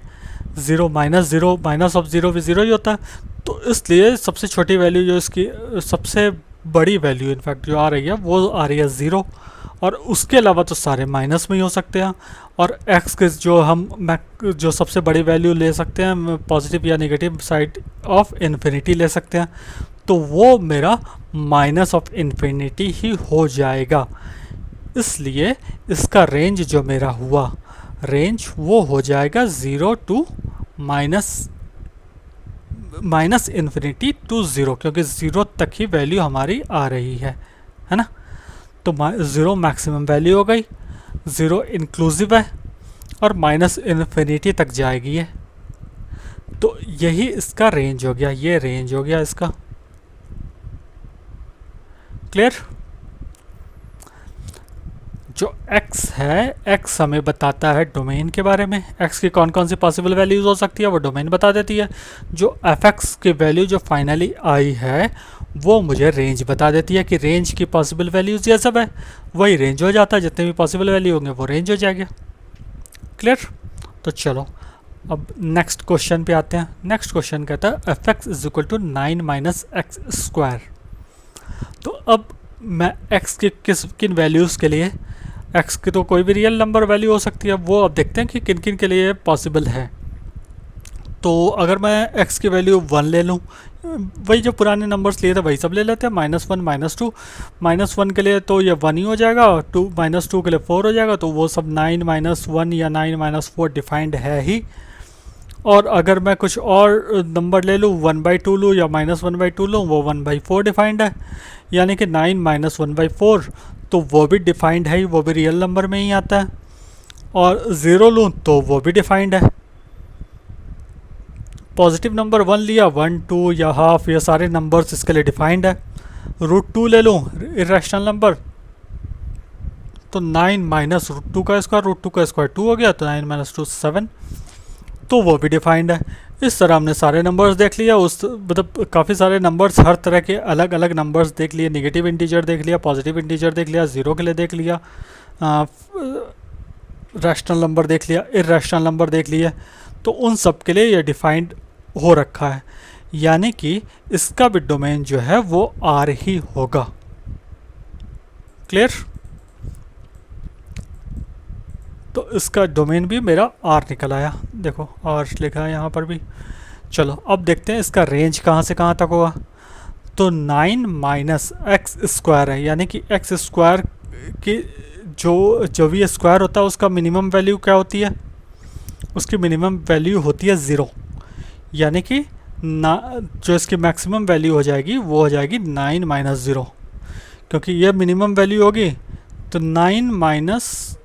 ज़ीरो माइनस ऑफ ज़ीरो भी ज़ीरो ही होता है। तो इसलिए सबसे छोटी वैल्यू जो इसकी, सबसे बड़ी वैल्यू इनफैक्ट जो आ रही है वो आ रही है ज़ीरो, और उसके अलावा तो सारे माइनस में ही हो सकते हैं। और एक्स के जो सबसे बड़ी वैल्यू ले सकते हैं पॉजिटिव या नेगेटिव साइड ऑफ इन्फिनिटी ले सकते हैं, तो वो मेरा माइनस ऑफ इन्फिनिटी ही हो जाएगा। इसलिए इसका रेंज जो मेरा हुआ, रेंज वो हो जाएगा 0 to minus infinity to zero, क्योंकि ज़ीरो तक ही वैल्यू हमारी आ रही है ना। तो ज़ीरो मैक्सिमम वैल्यू हो गई, ज़ीरो इंक्लूसिव है, और माइनस इन्फिनिटी तक जाएगी ये। तो यही इसका रेंज हो गया, ये रेंज हो गया इसका। क्लियर? जो x है, x हमें बताता है डोमेन के बारे में, x की कौन कौन सी पॉसिबल वैल्यूज़ हो सकती है वो डोमेन बता देती है। जो fx की वैल्यू जो फाइनली आई है वो मुझे रेंज बता देती है कि रेंज की पॉसिबल वैल्यूज़ ये सब है, वही रेंज हो जाता है, जितने भी पॉसिबल वैल्यू होंगे वो रेंज हो जाएगा। क्लियर? तो चलो अब नेक्स्ट क्वेश्चन पे आते हैं। नेक्स्ट क्वेश्चन कहता है fx is equal to 9 minus x square. तो अब मैं x के किन वैल्यूज़ के लिए, x की तो कोई भी रियल नंबर वैल्यू हो सकती है, वो अब देखते हैं कि किन किन के लिए पॉसिबल है। तो अगर मैं x की वैल्यू 1 ले लूँ, वही जो पुराने नंबर्स लिए थे वही सब ले लेते हैं, -1 -2, -1 के लिए तो ये 1 ही हो जाएगा, -2 के लिए 4 हो जाएगा, तो वो सब 9 -1 या 9 -4 डिफाइंड है ही। और अगर मैं कुछ और नंबर ले लूँ, 1/2 लूँ या -1/2 लूँ, वो 1/4 डिफाइंड है। यानी कि 9 -1/4 तो वो भी डिफाइंड है ही, वो भी रियल नंबर में ही आता है। और 0 लूँ तो वो भी डिफाइंड है। पॉजिटिव नंबर 1 लिया, 1 2 या हाफ, ये सारे नंबर्स इसके लिए डिफाइंड है। √2 ले लूँ, इरेशनल नंबर, तो 9 माइनस √2 का स्क्वायर, √2 का स्क्वायर 2 हो गया, तो 9 - 2 7, तो वो भी डिफाइंड है। इस तरह हमने सारे नंबर्स देख लिया, उस मतलब काफ़ी सारे नंबर्स, हर तरह के अलग अलग नंबर्स देख लिए, नेगेटिव इंटीजर देख लिया, पॉजिटिव इंटीजर देख लिया, ज़ीरो के लिए देख लिया, रैशनल नंबर देख लिया, इर्रेशनल नंबर देख लिया। तो उन सब के लिए ये डिफाइंड हो रखा है, यानी कि इसका भी डोमेन जो है वो आर ही होगा। क्लियर? तो इसका डोमेन भी मेरा आर निकल आया, देखो आर लिखा है यहाँ पर भी। चलो अब देखते हैं इसका रेंज कहाँ से कहाँ तक होगा। तो 9 माइनस एक्स स्क्वायर है, यानी कि एक्स स्क्वायर की जो भी स्क्वायर होता है उसका मिनिमम वैल्यू क्या होती है, उसकी मिनिमम वैल्यू होती है 0। यानी कि जो इसकी मैक्सिमम वैल्यू हो जाएगी वो हो जाएगी 9 - 0, क्योंकि ये मिनिमम वैल्यू होगी। तो 9 माइनस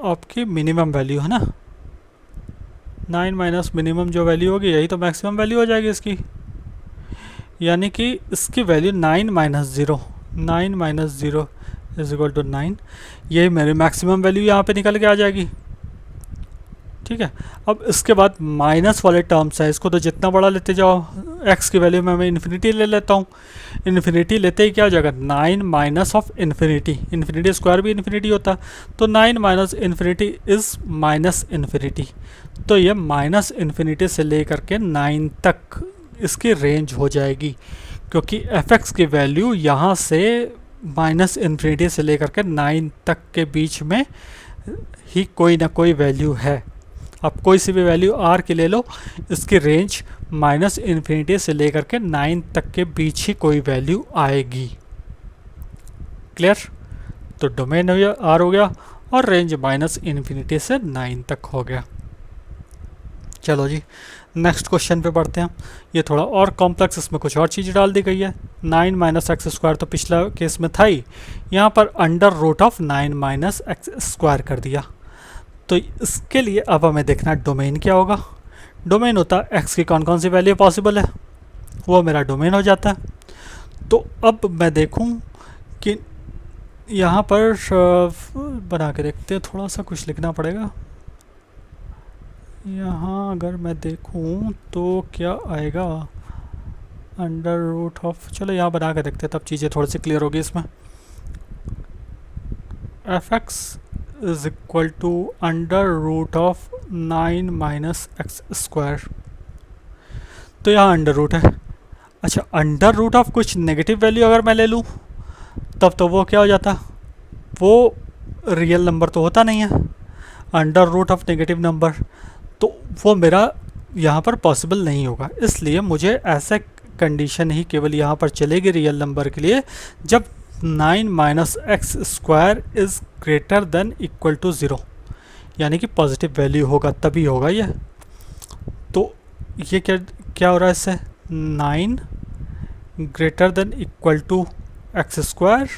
आपकी मिनिमम वैल्यू है ना, 9 माइनस मिनिमम जो वैल्यू होगी यही तो मैक्सिमम वैल्यू हो जाएगी इसकी। यानी कि इसकी वैल्यू 9 - 0, 9 - 0 इज इक्वल टू 9, ये मेरी मैक्सिमम वैल्यू यहाँ पे निकल के आ जाएगी। ठीक है, अब इसके बाद माइनस वाले टर्म्स है, इसको तो जितना बड़ा लेते जाओ, x की वैल्यू में मैं इन्फिनिटी ले लेता हूँ। इन्फिनिटी लेते ही क्या हो जाएगा, 9 minus of infinity, infinity square भी इन्फिनिटी होता, तो 9 minus infinity is minus infinity. तो ये माइनस इन्फिनिटी से लेकर के 9 तक इसकी रेंज हो जाएगी, क्योंकि f(x) की वैल्यू यहाँ से माइनस इन्फिनिटी से लेकर के 9 तक के बीच में ही कोई ना कोई वैल्यू है। आप कोई सी भी वैल्यू r की ले लो, इसकी रेंज माइनस इन्फिनिटी से लेकर के 9 तक के बीच ही कोई वैल्यू आएगी। क्लियर? तो डोमेन हो गया r हो गया, और रेंज माइनस इन्फिनिटी से 9 तक हो गया। चलो जी नेक्स्ट क्वेश्चन पे बढ़ते हैं। ये थोड़ा और कॉम्प्लेक्स, इसमें कुछ और चीज़ डाल दी गई है। 9 माइनस एक्स स्क्वायर तो पिछला केस में था ही, यहाँ पर under root of 9 minus x square कर दिया। तो इसके लिए अब हमें देखना है डोमेन क्या होगा। डोमेन होता है एक्स की कौन कौन सी वैल्यू पॉसिबल है, वो मेरा डोमेन हो जाता है। तो अब मैं देखूं कि यहाँ पर बना के देखते हैं, थोड़ा सा कुछ लिखना पड़ेगा। यहाँ अगर मैं देखूँ तो क्या आएगा, अंडर रूट ऑफ, चलो यहाँ बना के देखते हैं, तब चीज़ें थोड़ी सी क्लियर होगी इसमें। F x is equal to under root of 9 minus x square. तो यहाँ अंडर रूट है। अच्छा, अंडर रूट ऑफ कुछ नेगेटिव वैल्यू अगर मैं ले लूँ तब तो वो क्या हो जाता, वो रियल नंबर तो होता नहीं है। Under root of negative number तो वो मेरा यहाँ पर पॉसिबल नहीं होगा, इसलिए मुझे ऐसा कंडीशन ही केवल यहाँ पर चलेगी रियल नंबर के लिए, जब 9 minus x square is greater than equal to 0, यानी कि पॉजिटिव वैल्यू होगा तभी होगा ये। तो ये क्या क्या हो रहा है इससे, 9 greater than equal to x square,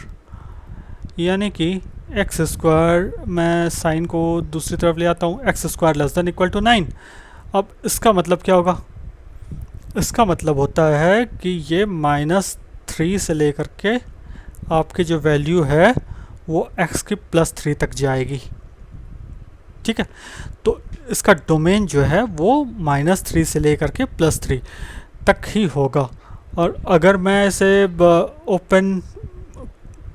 यानी कि एक्स स्क्वायर, मैं साइन को दूसरी तरफ ले आता हूँ, x square less than equal to 9। अब इसका मतलब क्या होगा, इसका मतलब होता है कि ये -3 से लेकर के आपकी जो वैल्यू है वो x की +3 तक जाएगी। ठीक है, तो इसका डोमेन जो है वो -3 से लेकर के +3 तक ही होगा। और अगर मैं इसे ओपन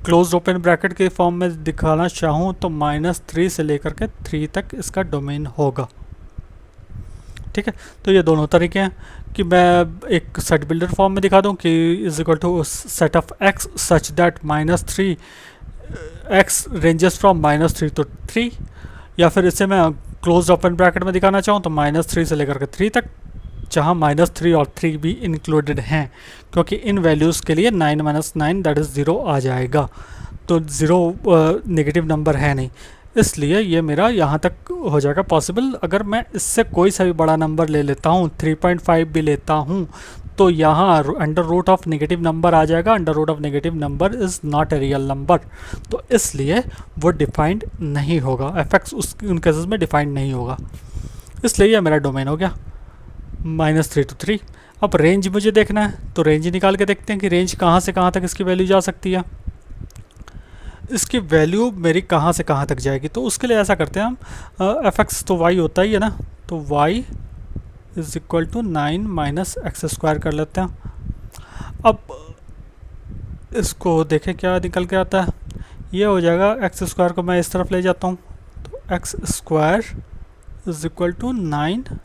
क्लोज ओपन ब्रैकेट के फॉर्म में दिखाना चाहूँ तो -3 से लेकर के 3 तक इसका डोमेन होगा। ठीक है, तो ये दोनों तरीके हैं कि मैं एक सेट बिल्डर फॉर्म में दिखा दूं कि is equal to set of x such that -3 x ranges from -3 to 3, या फिर इसे मैं क्लोज ओपन ब्रैकेट में दिखाना चाहूँ तो -3 से लेकर के 3 तक, जहाँ -3 और 3 भी इंक्लूडेड हैं, क्योंकि इन वैल्यूज़ के लिए 9 - 9 दैट इज़ 0 आ जाएगा। तो 0 नेगेटिव नंबर है नहीं, इसलिए ये मेरा यहाँ तक हो जाएगा पॉसिबल। अगर मैं इससे कोई सा भी बड़ा नंबर ले लेता हूँ, 3.5 भी लेता हूँ, तो यहाँ under root of negative number आ जाएगा। Under root of negative number is not a real number, तो इसलिए वो डिफाइंड नहीं होगा, एफ एक्स उन केसेस में डिफाइंड नहीं होगा। इसलिए यह मेरा डोमेन हो गया -3 to 3। अब रेंज मुझे देखना है, तो रेंज निकाल के देखते हैं कि रेंज कहाँ से कहाँ तक इसकी वैल्यू जा सकती है। इसकी वैल्यू मेरी कहाँ से कहाँ तक जाएगी, तो उसके लिए ऐसा करते हैं हम, एफ एक्स तो वाई होता ही है ना, तो y is equal to 9 minus x square कर लेते हैं। अब इसको देखें क्या निकल के आता है, ये हो जाएगा, एक्स स्क्वायर को मैं इस तरफ ले जाता हूँ, तो x square is equal to 9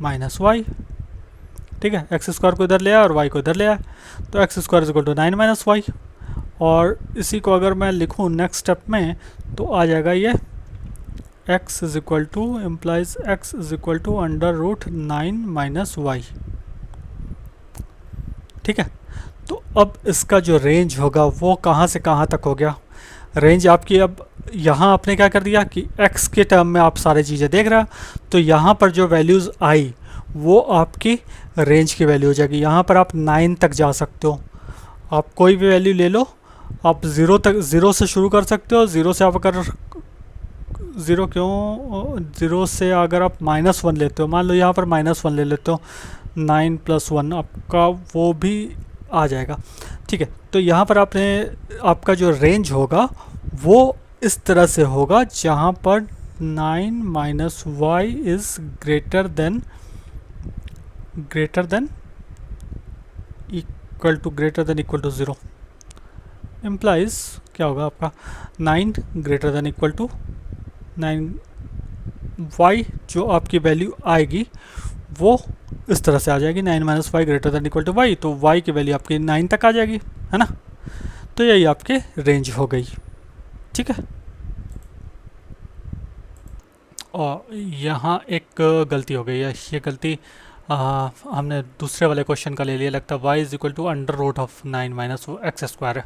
minus y. ठीक है, एक्स स्क्वायर को इधर ले आया और वाई को इधर ले आया, तो x square is equal to 9 minus y. और इसी को अगर मैं लिखूँ नेक्स्ट स्टेप में तो आ जाएगा ये x is equal to implies x is equal to under root 9 minus y. ठीक है, तो अब इसका जो रेंज होगा वो कहाँ से कहाँ तक हो गया, रेंज आपकी, अब यहाँ आपने क्या कर दिया कि x के टर्म में आप सारी चीज़ें देख रहे हो, तो यहाँ पर जो वैल्यूज़ आई वो आपकी रेंज की वैल्यू हो जाएगी। यहाँ पर आप 9 तक जा सकते हो, आप कोई भी वैल्यू ले लो, आप 0 तक, 0 से शुरू कर सकते हो। 0 से आप अगर 0 से अगर आप -1 लेते हो, मान लो यहाँ पर -1 ले लेते हो, 9 + 1 आपका वो भी आ जाएगा। ठीक है, तो यहाँ पर आपका जो रेंज होगा वो इस तरह से होगा, जहाँ पर 9 minus y is greater than equal to 0। Implies क्या होगा आपका 9 greater than equal to 9 y, जो आपकी वैल्यू आएगी वो इस तरह से आ जाएगी, 9 minus y greater than equal to y, तो वाई की वैल्यू आपकी 9 तक आ जाएगी, है ना। तो यही आपके रेंज हो गई। ठीक है, और यहाँ एक गलती हो गई है, ये गलती हमने दूसरे वाले क्वेश्चन का ले लिया, लगता है y is equal to under root of 9 minus x square है।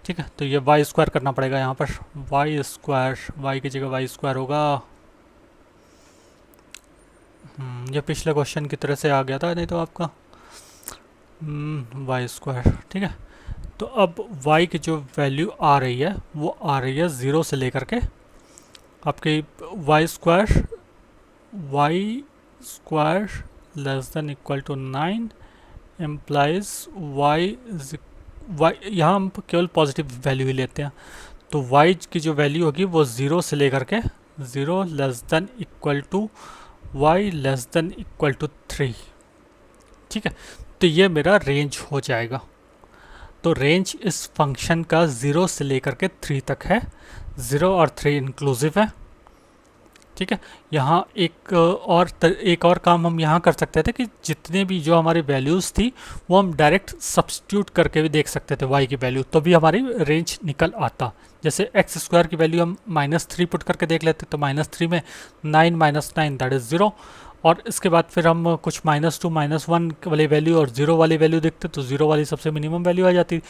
ठीक है, तो ये वाई स्क्वायर करना पड़ेगा यहाँ पर, वाई स्क्वायर, वाई की जगह वाई स्क्वायर होगा। ये पिछले क्वेश्चन की तरह से आ गया था नहीं तो आपका वाई स्क्वायर। ठीक है, तो अब वाई की जो वैल्यू आ रही है वो आ रही है 0 से लेकर के आपकी y square less than equal to 9 implies y y यहाँ हम केवल पॉजिटिव वैल्यू ही लेते हैं, तो y की जो वैल्यू होगी वो 0 से लेकर के 0 less than equal to y less than equal to 3। ठीक है, तो ये मेरा रेंज हो जाएगा। तो रेंज इस फंक्शन का 0 से लेकर के 3 तक है, 0 और 3 इंक्लूसिव है। ठीक है, यहाँ एक और काम हम यहाँ कर सकते थे कि जितने भी जो हमारी वैल्यूज़ थी वो हम डायरेक्ट सब्स्टिट्यूट करके भी देख सकते थे y की वैल्यू, तो भी हमारी रेंज निकल आता। जैसे एक्स स्क्वायर की वैल्यू हम -3 पुट करके देख लेते, तो -3 में 9 - 9 दैट इज़ 0, और इसके बाद फिर हम कुछ -2 -1 वाली वैल्यू और 0 वाली वैल्यू देखते, तो 0 वाली सबसे मिनिमम वैल्यू आ जाती।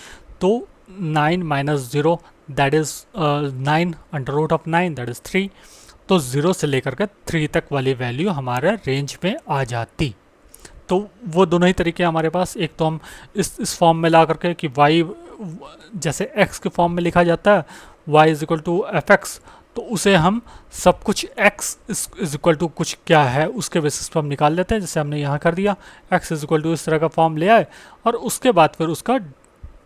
तो 9 - 0 दैट इज़ 9 √9 दैट इज़ 3। तो 0 से लेकर के 3 तक वाली वैल्यू हमारे रेंज में आ जाती। तो वो दोनों ही तरीके हमारे पास, एक तो हम इस फॉर्म में ला करके कि y जैसे x के फॉर्म में लिखा जाता है y = fx, तो उसे हम सब कुछ x = कुछ क्या है उसके बेसिस पर हम निकाल लेते हैं, जैसे हमने यहाँ कर दिया x = इस तरह का फॉर्म ले आए, और उसके बाद फिर उसका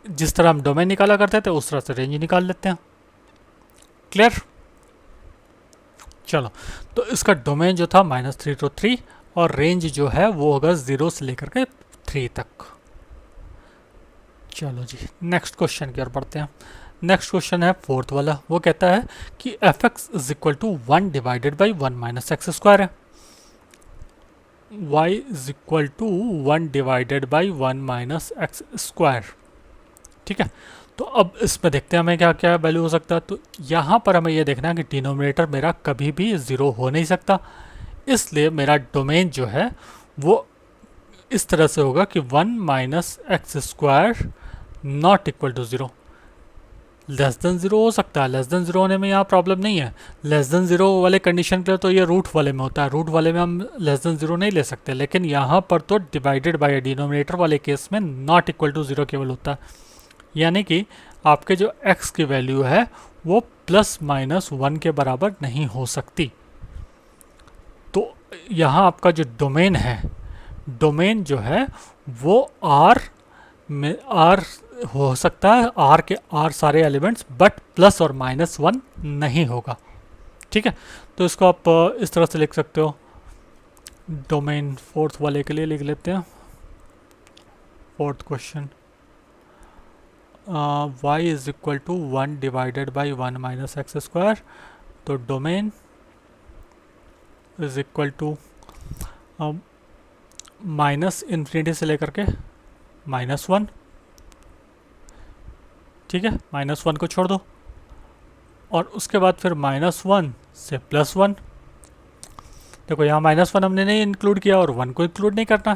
जिस तरह हम डोमेन निकाला करते थे उस तरह से रेंज निकाल लेते हैं। क्लियर? चलो, तो इसका डोमेन जो था -3 to 3 और रेंज जो है वो होगा 0 से लेकर के 3 तक। चलो जी, नेक्स्ट क्वेश्चन की ओर बढ़ते हैं। नेक्स्ट क्वेश्चन है फोर्थ वाला, वो कहता है कि fx = 1 डिवाइडेड बाई 1 - x² है, y = 1 डिवाइडेड बाई 1 - x²। ठीक है, तो अब इसमें देखते हैं हमें क्या क्या वैल्यू हो सकता है। तो यहाँ पर हमें ये देखना है कि डिनोमिनेटर मेरा कभी भी 0 हो नहीं सकता, इसलिए मेरा डोमेन जो है वो इस तरह से होगा कि 1 - x² not equal to 0। Less than 0 हो सकता है, लेस देन 0 होने में यहाँ प्रॉब्लम नहीं है। लेस देन 0 वाले कंडीशन के लिए तो ये रूट वाले में होता है, रूट वाले में हम लेस देन 0 नहीं ले सकते, लेकिन यहाँ पर तो डिवाइडेड बाय डिनोमिनेटर वाले केस में नॉट इक्वल टू 0 केवल होता है, यानी कि आपके जो x की वैल्यू है वो ±1 के बराबर नहीं हो सकती। तो यहाँ आपका जो डोमेन है, डोमेन जो है वो R में R हो सकता है, R के R सारे एलिमेंट्स, बट प्लस और -1 नहीं होगा। ठीक है, तो इसको आप इस तरह से लिख सकते हो। डोमेन फोर्थ वाले के लिए लिख लेते हैं, fourth question, y = 1 divided by 1 - x²। तो डोमेन = -∞ से लेकर के -1। ठीक है, -1 को छोड़ दो, और उसके बाद फिर -1 से +1। देखो यहाँ -1 हमने नहीं इंक्लूड किया और 1 को इंक्लूड नहीं करना,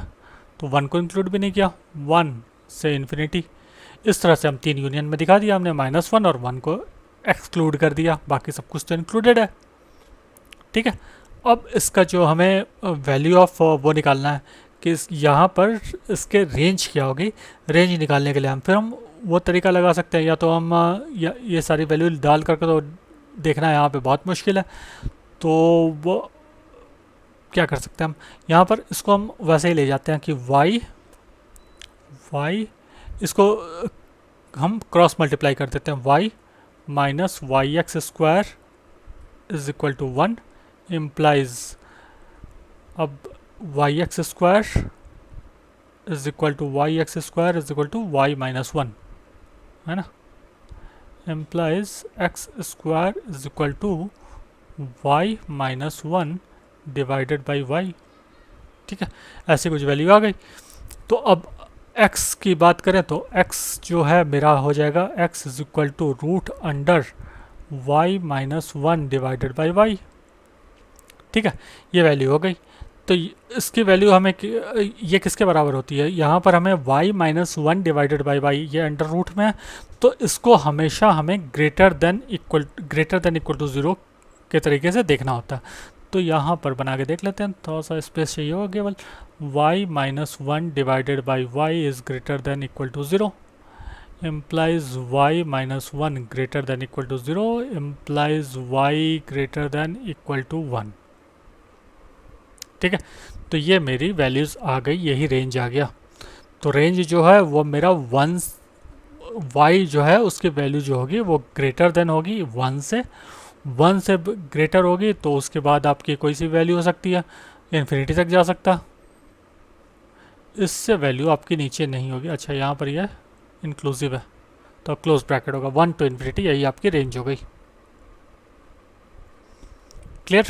तो 1 को इंक्लूड भी नहीं किया, 1 से इन्फिनिटी। इस तरह से हम 3 यूनियन में दिखा दिया हमने, -1 और 1 को एक्सक्लूड कर दिया, बाकी सब कुछ तो इंक्लूडेड है। ठीक है, अब इसका जो हमें वैल्यू ऑफ वो निकालना है कि यहाँ पर इसके रेंज क्या होगी। रेंज निकालने के लिए हम वो तरीका लगा सकते हैं, या तो हम ये सारी वैल्यू डाल करके, तो देखना यहाँ पे बहुत मुश्किल है, तो वो क्या कर सकते हैं हम यहाँ पर, इसको हम वैसे ही ले जाते हैं कि y इसको हम क्रॉस मल्टीप्लाई कर देते हैं, y - yx² = 1 इम्प्लाइज, अब yx² = y - 1 है ना, implies x² = y - 1 divided by y। ठीक है, ऐसी कुछ वैल्यू आ गई। तो अब x की बात करें तो x जो है मेरा हो जाएगा x = √y - 1 divided by y। ठीक है, ये वैल्यू हो गई। तो इसकी वैल्यू हमें ये किसके बराबर होती है, यहाँ पर हमें y - 1 डिवाइडेड बाई y, ये अंडर रूट में है, तो इसको हमेशा हमें ग्रेटर देन इक्वल टू 0 के तरीके से देखना होता है। तो यहाँ पर बना के देख लेते हैं, थोड़ा सा स्पेस चाहिए होगा केवल। y - 1 divided by y is greater than equal to 0 implies y - 1 greater than equal to 0 implies y greater than equal to 1। ठीक है, तो ये मेरी वैल्यूज़ आ गई, यही रेंज आ गया। तो रेंज जो है वो मेरा 1 y जो है उसकी वैल्यू जो होगी वो ग्रेटर देन होगी 1 से ग्रेटर होगी, तो उसके बाद आपकी कोई सी वैल्यू हो सकती है, इन्फिनिटी तक जा सकता, इससे वैल्यू आपकी नीचे नहीं होगी। अच्छा यहाँ पर यह इंक्लूसिव है तो क्लोज ब्रैकेट होगा 1 to इन्फिनिटी, यही आपकी रेंज हो गई। क्लियर?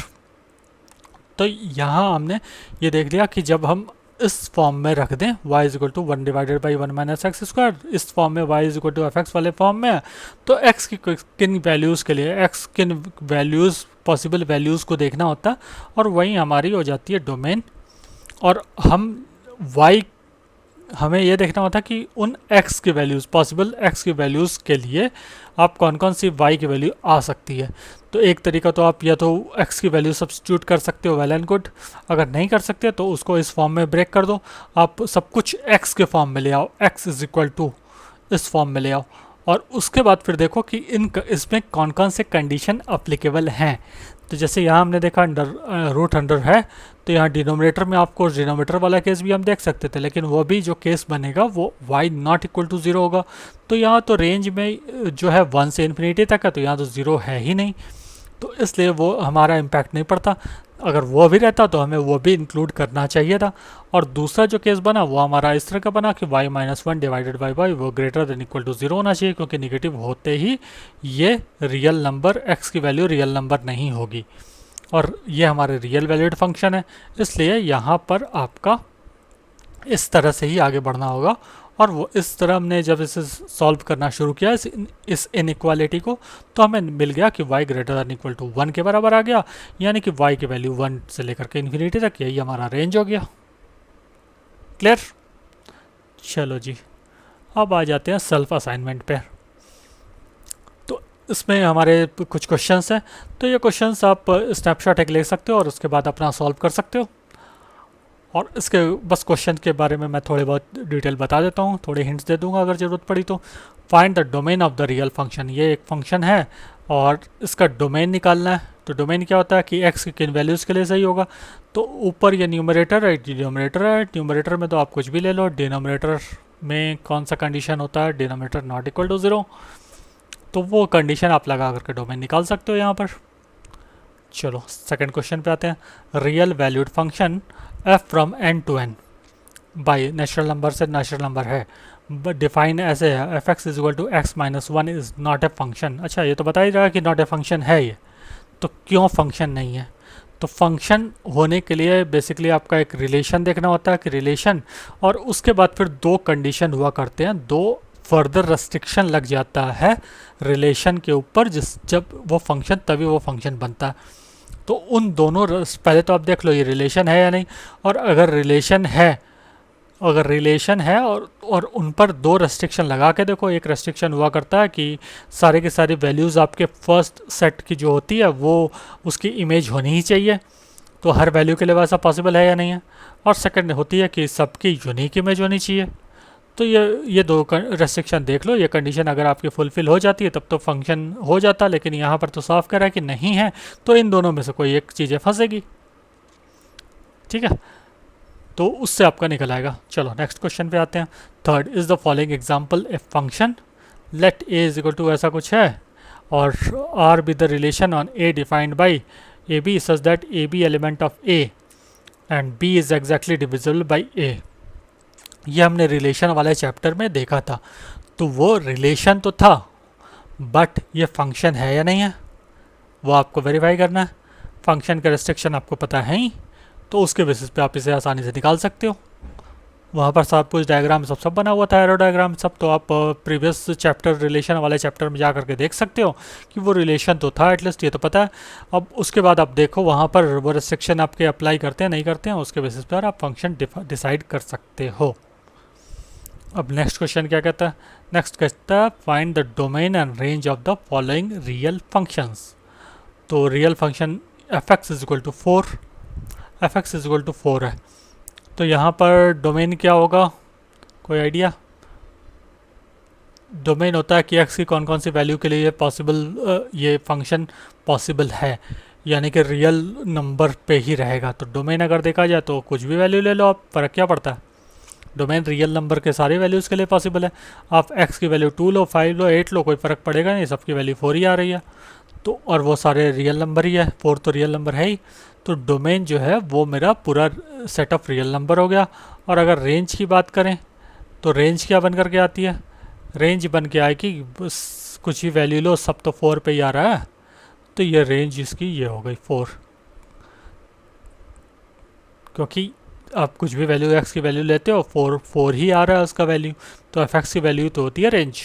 तो यहाँ हमने ये देख लिया कि जब हम इस फॉर्म में रख दें y is equal to 1 divided by 1 minus x square, इस फॉर्म में y is equal to f x वाले फॉर्म में, तो x की किन वैल्यूज़ के लिए x किन वैल्यूज़ पॉसिबल वैल्यूज़ को देखना होता है, और वहीं हमारी हो जाती है डोमेन। और हम y हमें ये देखना होता है कि उन x की वैल्यूज़ पॉसिबल x की वैल्यूज़ के लिए आप कौन कौन सी y की वैल्यू आ सकती है। तो एक तरीका तो आप या तो x की वैल्यू सब्स्टिट्यूट कर सकते हो, वेल एंड गुड। अगर नहीं कर सकते तो उसको इस फॉर्म में ब्रेक कर दो, आप सब कुछ x के फॉर्म में ले आओ, x इज इक्वल टू इस फॉर्म में ले आओ, और उसके बाद फिर देखो कि इसमें कौन कौन से कंडीशन अप्लीकेबल हैं। तो जैसे यहाँ हमने देखा अंडर रूट अंडर है, तो यहाँ डिनोमिनेटर में आपको डिनोमिनेटर वाला केस भी हम देख सकते थे, लेकिन वो भी जो केस बनेगा वो y नॉट इक्वल टू 0 होगा। तो यहाँ तो रेंज में जो है 1 से इन्फिनिटी तक है, तो यहाँ तो 0 है ही नहीं, तो इसलिए वो हमारा इम्पैक्ट नहीं पड़ता। अगर वो भी रहता तो हमें वो भी इंक्लूड करना चाहिए था। और दूसरा जो केस बना वो हमारा इस तरह का बना कि y minus 1 divided by y वो ग्रेटर देन इक्वल टू 0 होना चाहिए, क्योंकि निगेटिव होते ही ये रियल नंबर x की वैल्यू रियल नंबर नहीं होगी, और ये हमारे रियल वैल्यूड फंक्शन है, इसलिए यहाँ पर आपका इस तरह से ही आगे बढ़ना होगा। और वो इस तरह हमने जब इसे सॉल्व करना शुरू किया इस इनइक्वालिटी को, तो हमें मिल गया कि y greater than equal to 1 के बराबर आ गया, यानी कि y की वैल्यू 1 से लेकर के इन्फिनिटी तक, यही हमारा रेंज हो गया। क्लियर? चलो जी, अब आ जाते हैं सेल्फ असाइनमेंट पे। तो इसमें हमारे कुछ क्वेश्चंस हैं, तो ये क्वेश्चंस आप स्नैपशॉट एक ले सकते हो और उसके बाद अपना सॉल्व कर सकते हो। और इसके बस क्वेश्चन के बारे में मैं थोड़े बहुत डिटेल बता देता हूँ, थोड़े हिंट्स दे दूंगा अगर ज़रूरत पड़ी तो। Find the domain of the real function, ये एक फंक्शन है और इसका डोमेन निकालना है। तो डोमेन क्या होता है कि x की किन वैल्यूज़ के लिए सही होगा। तो ऊपर ये न्यूमरेटर है, डिनोमिनेटर है, न्यूमरेटर में तो आप कुछ भी ले लो, डिनोमिनेटर में कौन सा कंडीशन होता है, डिनोमिनेटर नॉट इक्वल टू 0, तो वो कंडीशन आप लगा करके डोमेन निकाल सकते हो यहाँ पर। चलो सेकंड क्वेश्चन पे आते हैं। Real valued function f from n to n by natural number से नेचुरल नंबर है, बट डिफाइन ऐसे है F x is equal to x minus 1 is not a function. अच्छा, ये तो बता ही रहा कि नॉट ए फंक्शन है ये, तो क्यों फंक्शन नहीं है? तो फंक्शन होने के लिए बेसिकली आपका एक रिलेशन देखना होता है कि रिलेशन, और उसके बाद फिर दो कंडीशन हुआ करते हैं, दो फर्दर रेस्ट्रिक्शन लग जाता है रिलेशन के ऊपर, जब वो फंक्शन तभी वो फंक्शन बनता है। तो उन दोनों पहले तो आप देख लो ये रिलेशन है या नहीं, और अगर रिलेशन है और उन पर दो रेस्ट्रिक्शन लगा के देखो। एक रेस्ट्रिक्शन हुआ करता है कि सारे के सारी वैल्यूज़ आपके फर्स्ट सेट की जो होती है वो उसकी इमेज होनी ही चाहिए, तो हर वैल्यू के लिए वैसा पॉसिबल है या नहीं है। और सेकंड होती है कि सबकी यूनिक इमेज होनी चाहिए। तो ये दो रेस्ट्रिक्शन देख लो, ये कंडीशन अगर आपकी फुलफिल हो जाती है तब तो फंक्शन हो जाता, लेकिन यहाँ पर तो साफ कह रहा है कि नहीं है, तो इन दोनों में से कोई एक चीज़ें फंसेगी। ठीक है, तो उससे आपका निकल आएगा। चलो नेक्स्ट क्वेश्चन पे आते हैं। Third is the following example a function let A is equal to ऐसा कुछ है और R be the relation on A defined by A B such that A B element of A and B is exactly divisible by A. ये हमने relation वाले chapter में देखा था। तो वो रिलेशन तो था, बट ये फंक्शन है या नहीं है वो आपको वेरीफाई करना है। फंक्शन का रेस्ट्रिक्शन आपको पता है ही, तो उसके बेसिस पे आप इसे आसानी से निकाल सकते हो। वहाँ पर सब कुछ डायग्राम सब बना हुआ था, एरो डायग्राम सब, तो आप प्रीवियस चैप्टर रिलेशन वाले चैप्टर में जा करके देख सकते हो कि वो रिलेशन तो था, एटलीस्ट ये तो पता है। अब उसके बाद आप देखो वहाँ पर वो रेस्ट्रिक्शन आपके अप्लाई करते हैं नहीं करते हैं, उसके बेसिस पर आप फंक्शन डिसाइड कर सकते हो। अब नेक्स्ट क्वेश्चन क्या कहता है? नेक्स्ट कहता है find the domain and range of the following real functions. तो real function F x is equal to 4, F x is equal to 4 है, तो यहाँ पर डोमेन क्या होगा, कोई आइडिया? डोमेन होता है कि एक्स की कौन कौन सी वैल्यू के लिए ये पॉसिबल ये फंक्शन पॉसिबल है, यानी कि रियल नंबर पे ही रहेगा। तो डोमेन अगर देखा जाए तो कुछ भी वैल्यू ले लो आप, फ़र्क क्या पड़ता है। डोमेन रियल नंबर के सारे वैल्यूज़ के लिए पॉसिबल है। आप x की वैल्यू 2 लो, 5 लो, 8 लो, कोई फ़र्क पड़ेगा नहीं, सबकी वैल्यू 4 ही आ रही है। तो और वो सारे रियल नंबर ही है, 4 तो रियल नंबर है ही। तो डोमेन जो है वो मेरा पूरा सेट ऑफ रियल नंबर हो गया। और अगर रेंज की बात करें तो रेंज क्या बन करके आती है? रेंज बन के आएगी कुछ ही वैल्यू लो, सब तो 4 पे ही आ रहा है, तो ये रेंज इसकी ये हो गई 4, क्योंकि आप कुछ भी वैल्यू x की वैल्यू लेते हो 4 ही आ रहा है उसका वैल्यू, तो f(x) की वैल्यू तो होती है रेंज,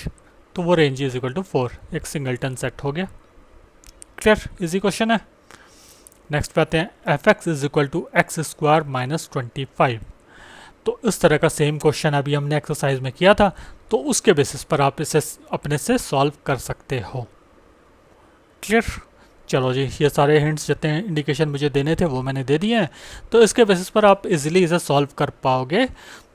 तो वो रेंज इज इक्वल टू 4, एक सिंगलटन सेट हो गया। क्लियर, इजी क्वेश्चन है। नेक्स्ट पे आते हैं f(x) is equal to x square minus 25। तो इस तरह का सेम क्वेश्चन अभी हमने एक्सरसाइज में किया था, तो उसके बेसिस पर आप इसे अपने से सॉल्व कर सकते हो। क्लियर, चलो जी, ये सारे हिंट्स जितने इंडिकेशन मुझे देने थे वो मैंने दे दिए हैं, तो इसके बेसिस पर आप इजीली इसे सॉल्व कर पाओगे।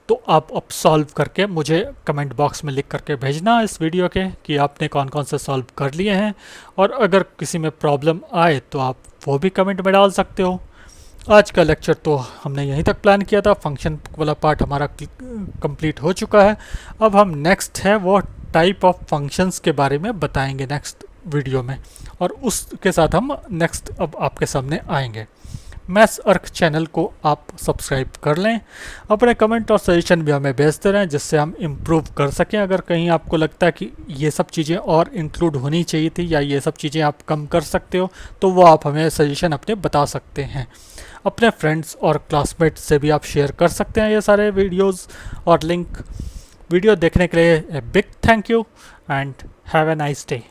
तो आप अब सॉल्व करके मुझे कमेंट बॉक्स में लिख करके भेजना इस वीडियो के कि आपने कौन कौन से सॉल्व कर लिए हैं, और अगर किसी में प्रॉब्लम आए तो आप वो भी कमेंट में डाल सकते हो। आज का लेक्चर तो हमने यहीं तक प्लान किया था, फंक्शन वाला पार्ट हमारा कंप्लीट हो चुका है। अब हम नेक्स्ट है वो टाइप ऑफ फंक्शंस के बारे में बताएंगे नेक्स्ट वीडियो में, और उसके साथ हम नेक्स्ट अब आपके सामने आएंगे। मैथ्स अर्क चैनल को आप सब्सक्राइब कर लें, अपने कमेंट और सजेशन भी हमें भेजते रहें जिससे हम इम्प्रूव कर सकें। अगर कहीं आपको लगता है कि ये सब चीज़ें और इंक्लूड होनी चाहिए थी या ये सब चीज़ें आप कम कर सकते हो, तो वो आप हमें सजेशन अपने बता सकते हैं। अपने फ्रेंड्स और क्लासमेट्स से भी आप शेयर कर सकते हैं ये सारे वीडियोज़ और लिंक। वीडियो देखने के लिए big thank you and have a nice day.